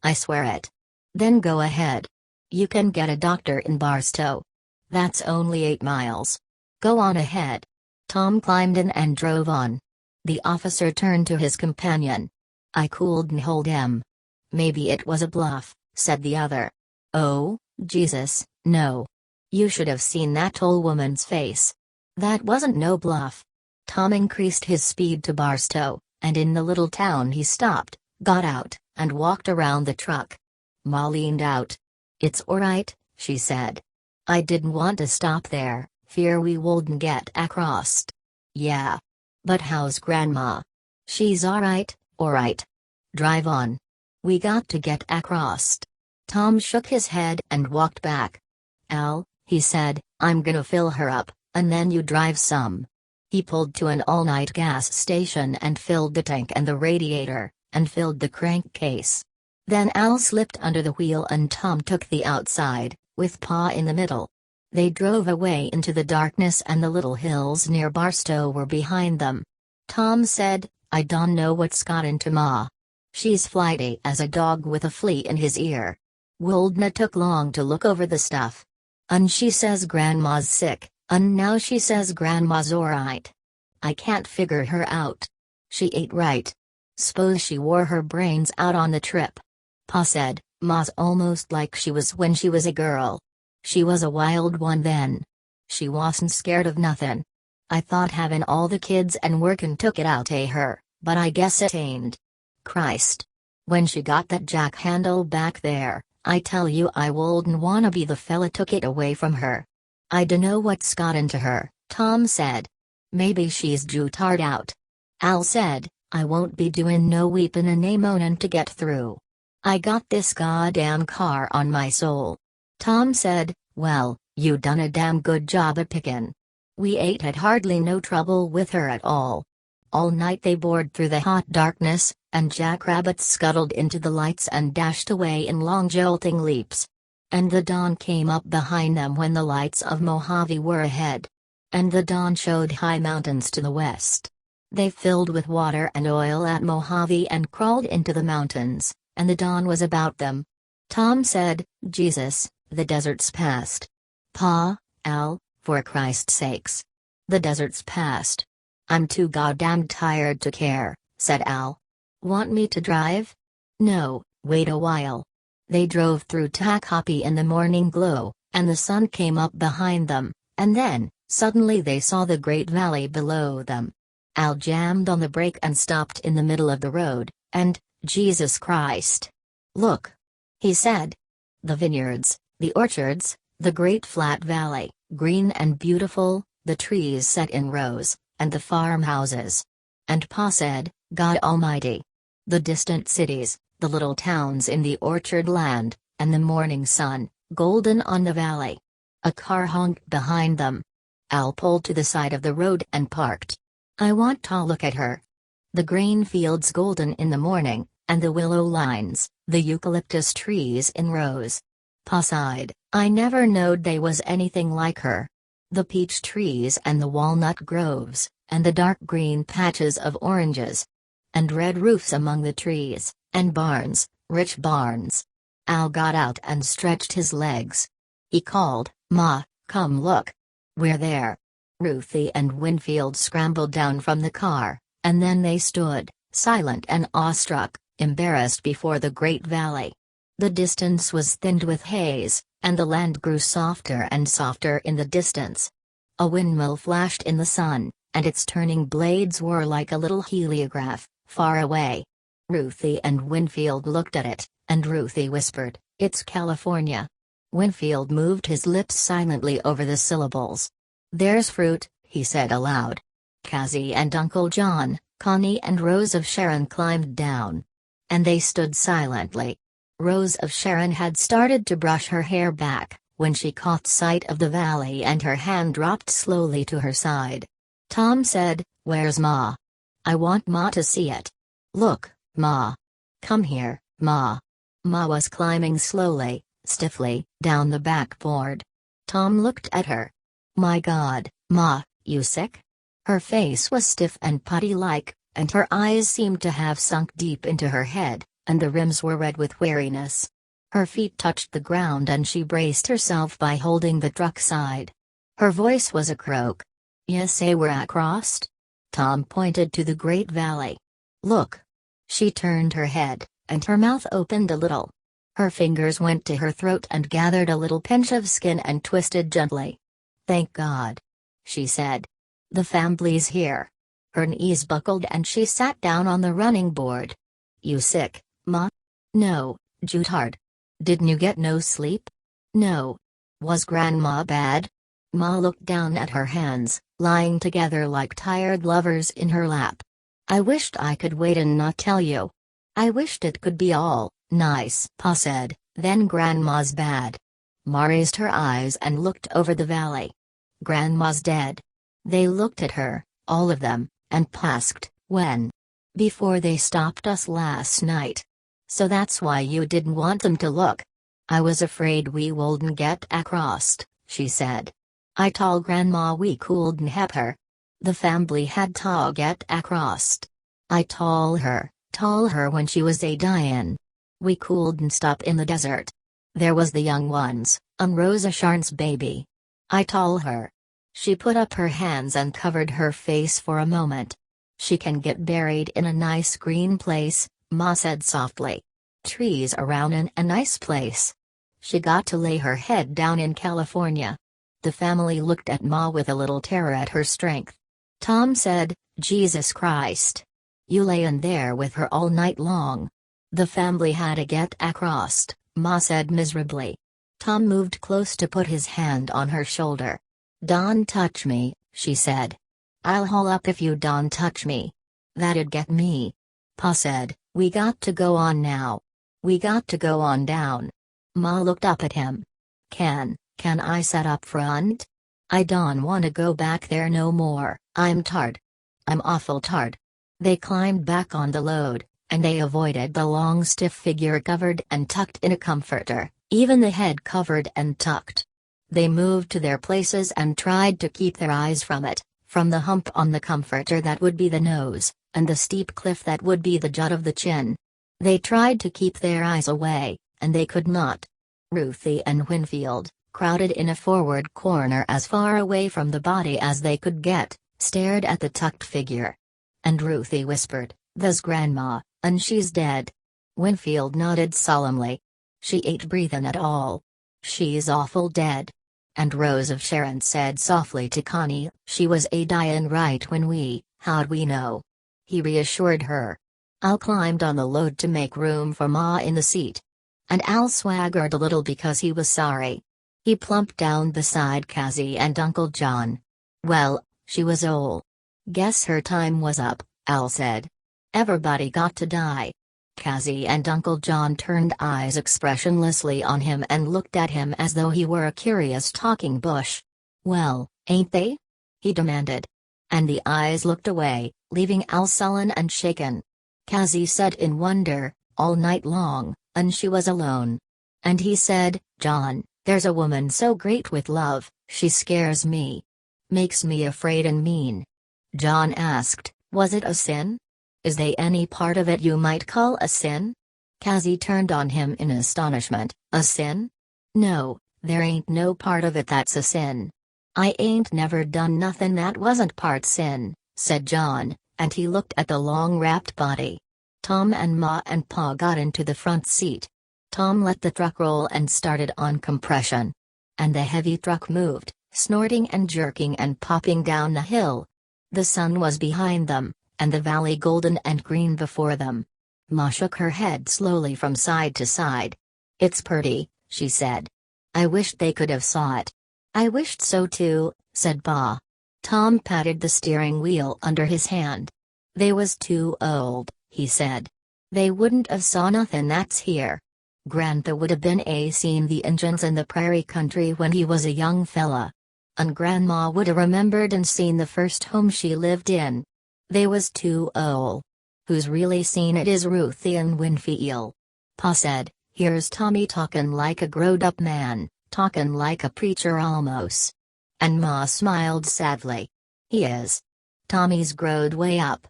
I swear it." "Then go ahead. You can get a doctor in Barstow. That's only 8 miles. Go on ahead." Tom climbed in and drove on. The officer turned to his companion. "I couldn't hold him." "Maybe it was a bluff," said the other. "Oh, Jesus, no. You should have seen that old woman's face. That wasn't no bluff." Tom increased his speed to Barstow, and in the little town he stopped, got out, and walked around the truck. Ma leaned out. "It's alright," she said. "I didn't want to stop there, fear we wouldn't get across." "Yeah. But how's Grandma?" "She's alright, alright. Drive on. We got to get across." Tom shook his head and walked back. "Al," he said, "I'm gonna fill her up, and then you drive some." He pulled to an all-night gas station and filled the tank and the radiator, and filled the crankcase. Then Al slipped under the wheel and Tom took the outside, with Pa in the middle. They drove away into the darkness and the little hills near Barstow were behind them. Tom said, "I don't know what's got into Ma. She's flighty as a dog with a flea in his ear. Wouldn't took long to look over the stuff." She says grandma's sick, now she says grandma's alright. I can't figure her out. She ate right. S'pose she wore her brains out on the trip. Pa said, Ma's almost like she was when she was a girl. She was a wild one then. She wasn't scared of nothin'. I thought having all the kids and workin' took it out her, but I guess it ain't. Christ. When she got that jack handle back there, I tell you I wouldn't wanna be the fella took it away from her. I dunno what's got into her, Tom said. Maybe she's jutard out. Al said, I won't be doing no weepin' and a moanin' to get through. I got this goddamn car on my soul. Tom said, well, you done a damn good job of pickin'. We ain't had hardly no trouble with her at all. All night they bored through the hot darkness, and jackrabbits scuttled into the lights and dashed away in long jolting leaps. And the dawn came up behind them when the lights of Mojave were ahead. And the dawn showed high mountains to the west. They filled with water and oil at Mojave and crawled into the mountains, and the dawn was about them. Tom said, Jesus, the desert's past. Pa, Al, for Christ's sakes. The desert's past. I'm too goddamn tired to care, said Al. Want me to drive? No, wait a while. They drove through Tehachapi in the morning glow, and the sun came up behind them, and then, suddenly they saw the great valley below them. Al jammed on the brake and stopped in the middle of the road, and, Jesus Christ! Look! He said. The vineyards, the orchards, the great flat valley, green and beautiful, the trees set in rows, and the farmhouses. And Pa said, God Almighty! The distant cities, the little towns in the orchard land, and the morning sun, golden on the valley. A car honked behind them. Al pulled to the side of the road and parked. I want to look at her. The grain fields golden in the morning, and the willow lines, the eucalyptus trees in rows. Pa sighed, I never knowed they was anything like her. The peach trees and the walnut groves, and the dark green patches of oranges. And red roofs among the trees, and barns, rich barns. Al got out and stretched his legs. He called, Ma, come look. We're there. Ruthie and Winfield scrambled down from the car, and then they stood, silent and awestruck, embarrassed before the great valley. The distance was thinned with haze, and the land grew softer and softer in the distance. A windmill flashed in the sun, and its turning blades were like a little heliograph, far away. Ruthie and Winfield looked at it, and Ruthie whispered, It's California. Winfield moved his lips silently over the syllables. There's fruit, he said aloud. Cassie and Uncle John, Connie and Rose of Sharon climbed down. And they stood silently. Rose of Sharon had started to brush her hair back, when she caught sight of the valley and her hand dropped slowly to her side. Tom said, Where's Ma? I want Ma to see it. Look, Ma. Come here, Ma. Ma was climbing slowly, stiffly, down the backboard. Tom looked at her. My God, Ma, you sick? Her face was stiff and putty-like, and her eyes seemed to have sunk deep into her head, and the rims were red with weariness. Her feet touched the ground and she braced herself by holding the truck side. Her voice was a croak. You say we're across? Tom pointed to the great valley. Look. She turned her head, and her mouth opened a little. Her fingers went to her throat and gathered a little pinch of skin and twisted gently. Thank God. She said. The family's here. Her knees buckled and she sat down on the running board. You sick, Ma? No, jutard. Didn't you get no sleep? No. Was Grandma bad? Ma looked down at her hands, lying together like tired lovers in her lap. I wished I could wait and not tell you. I wished it could be all nice, Pa said, then Grandma's bad. Ma raised her eyes and looked over the valley. Grandma's dead. They looked at her, all of them, and Pa asked, when? Before they stopped us last night. So that's why you didn't want them to look. I was afraid we wouldn't get across, she said. I told Grandma we couldn't help her. The family had to get across. I told her when she was a dyin'. We couldn't stop in the desert. There was the young ones, I'm Rosa Sharon's baby. I told her. She put up her hands and covered her face for a moment. She can get buried in a nice green place, Ma said softly. Trees around and a nice place. She got to lay her head down in California. The family looked at Ma with a little terror at her strength. Tom said, Jesus Christ. You lay in there with her all night long. The family had to get across, Ma said miserably. Tom moved close to put his hand on her shoulder. Don't touch me, she said. I'll haul up if you don't touch me. That'd get me. Pa said, we got to go on now. We got to go on down. Ma looked up at him. Can I set up front? I don't want to go back there no more, I'm tired. I'm awful tired. They climbed back on the load, and they avoided the long stiff figure covered and tucked in a comforter, even the head covered and tucked. They moved to their places and tried to keep their eyes from it, from the hump on the comforter that would be the nose, and the steep cliff that would be the jut of the chin. They tried to keep their eyes away, and they could not. Ruthie and Winfield, crowded in a forward corner as far away from the body as they could get, stared at the tucked figure. And Ruthie whispered, "There's Grandma, and she's dead." Winfield nodded solemnly. "She ain't breathin' at all. She's awful dead." And Rose of Sharon said softly to Connie, "She was a dyin' right when how'd we know?" He reassured her. Al climbed on the load to make room for Ma in the seat. And Al swaggered a little because he was sorry. He plumped down beside Cassie and Uncle John. "Well, she was old. Guess her time was up," Al said. "Everybody got to die." Cassie and Uncle John turned eyes expressionlessly on him and looked at him as though he were a curious talking bush. "Well, ain't they?" he demanded. And the eyes looked away, leaving Al sullen and shaken. Cassie said in wonder, "All night long, and she was alone." And he said, "John, there's a woman so great with love, she scares me. Makes me afraid and mean." John asked, "Was it a sin? Is they any part of it you might call a sin?" Cassie turned on him in astonishment. "A sin? No, there ain't no part of it that's a sin. I ain't never done nothin' that wasn't part sin," said John, and he looked at the long wrapped body. Tom and Ma and Pa got into the front seat. Tom let the truck roll and started on compression. And the heavy truck moved, snorting and jerking and popping down the hill. The sun was behind them, and the valley golden and green before them. Ma shook her head slowly from side to side. "It's pretty," she said. "I wished they could have saw it." "I wished so too," said Pa. Tom patted the steering wheel under his hand. "They was too old," he said. "They wouldn't have saw nothin' that's here. Grandpa would have been seen the Injuns in the prairie country when he was a young fella. And Grandma would have remembered and seen the first home she lived in. They was too old. Who's really seen it is Ruthie and Winfield." Pa said, "Here's Tommy talkin' like a growed-up man, talkin' like a preacher almost." And Ma smiled sadly. "He is. Tommy's growed way up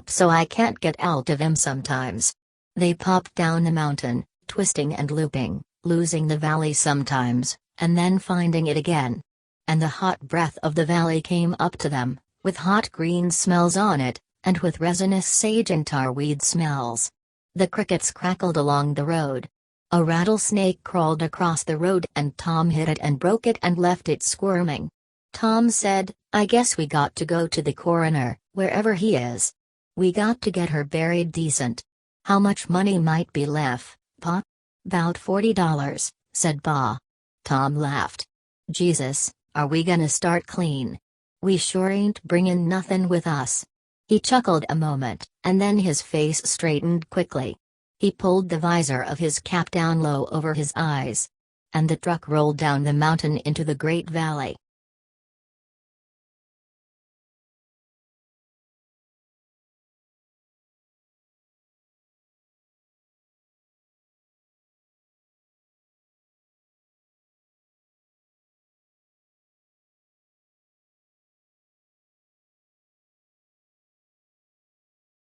so I can't get out of him sometimes." They popped down the mountain, twisting and looping, losing the valley sometimes, and then finding it again. And the hot breath of the valley came up to them, with hot green smells on it, and with resinous sage and tarweed smells. The crickets crackled along the road. A rattlesnake crawled across the road and Tom hit it and broke it and left it squirming. Tom said, "I guess we got to go to the coroner, wherever he is. We got to get her buried decent. How much money might be left, Pa?" "'Bout $40, said Pa. Tom laughed. "Jesus, are we gonna start clean? We sure ain't bringin' nothin' with us." He chuckled a moment, and then his face straightened quickly. He pulled the visor of his cap down low over his eyes. And the truck rolled down the mountain into the great valley.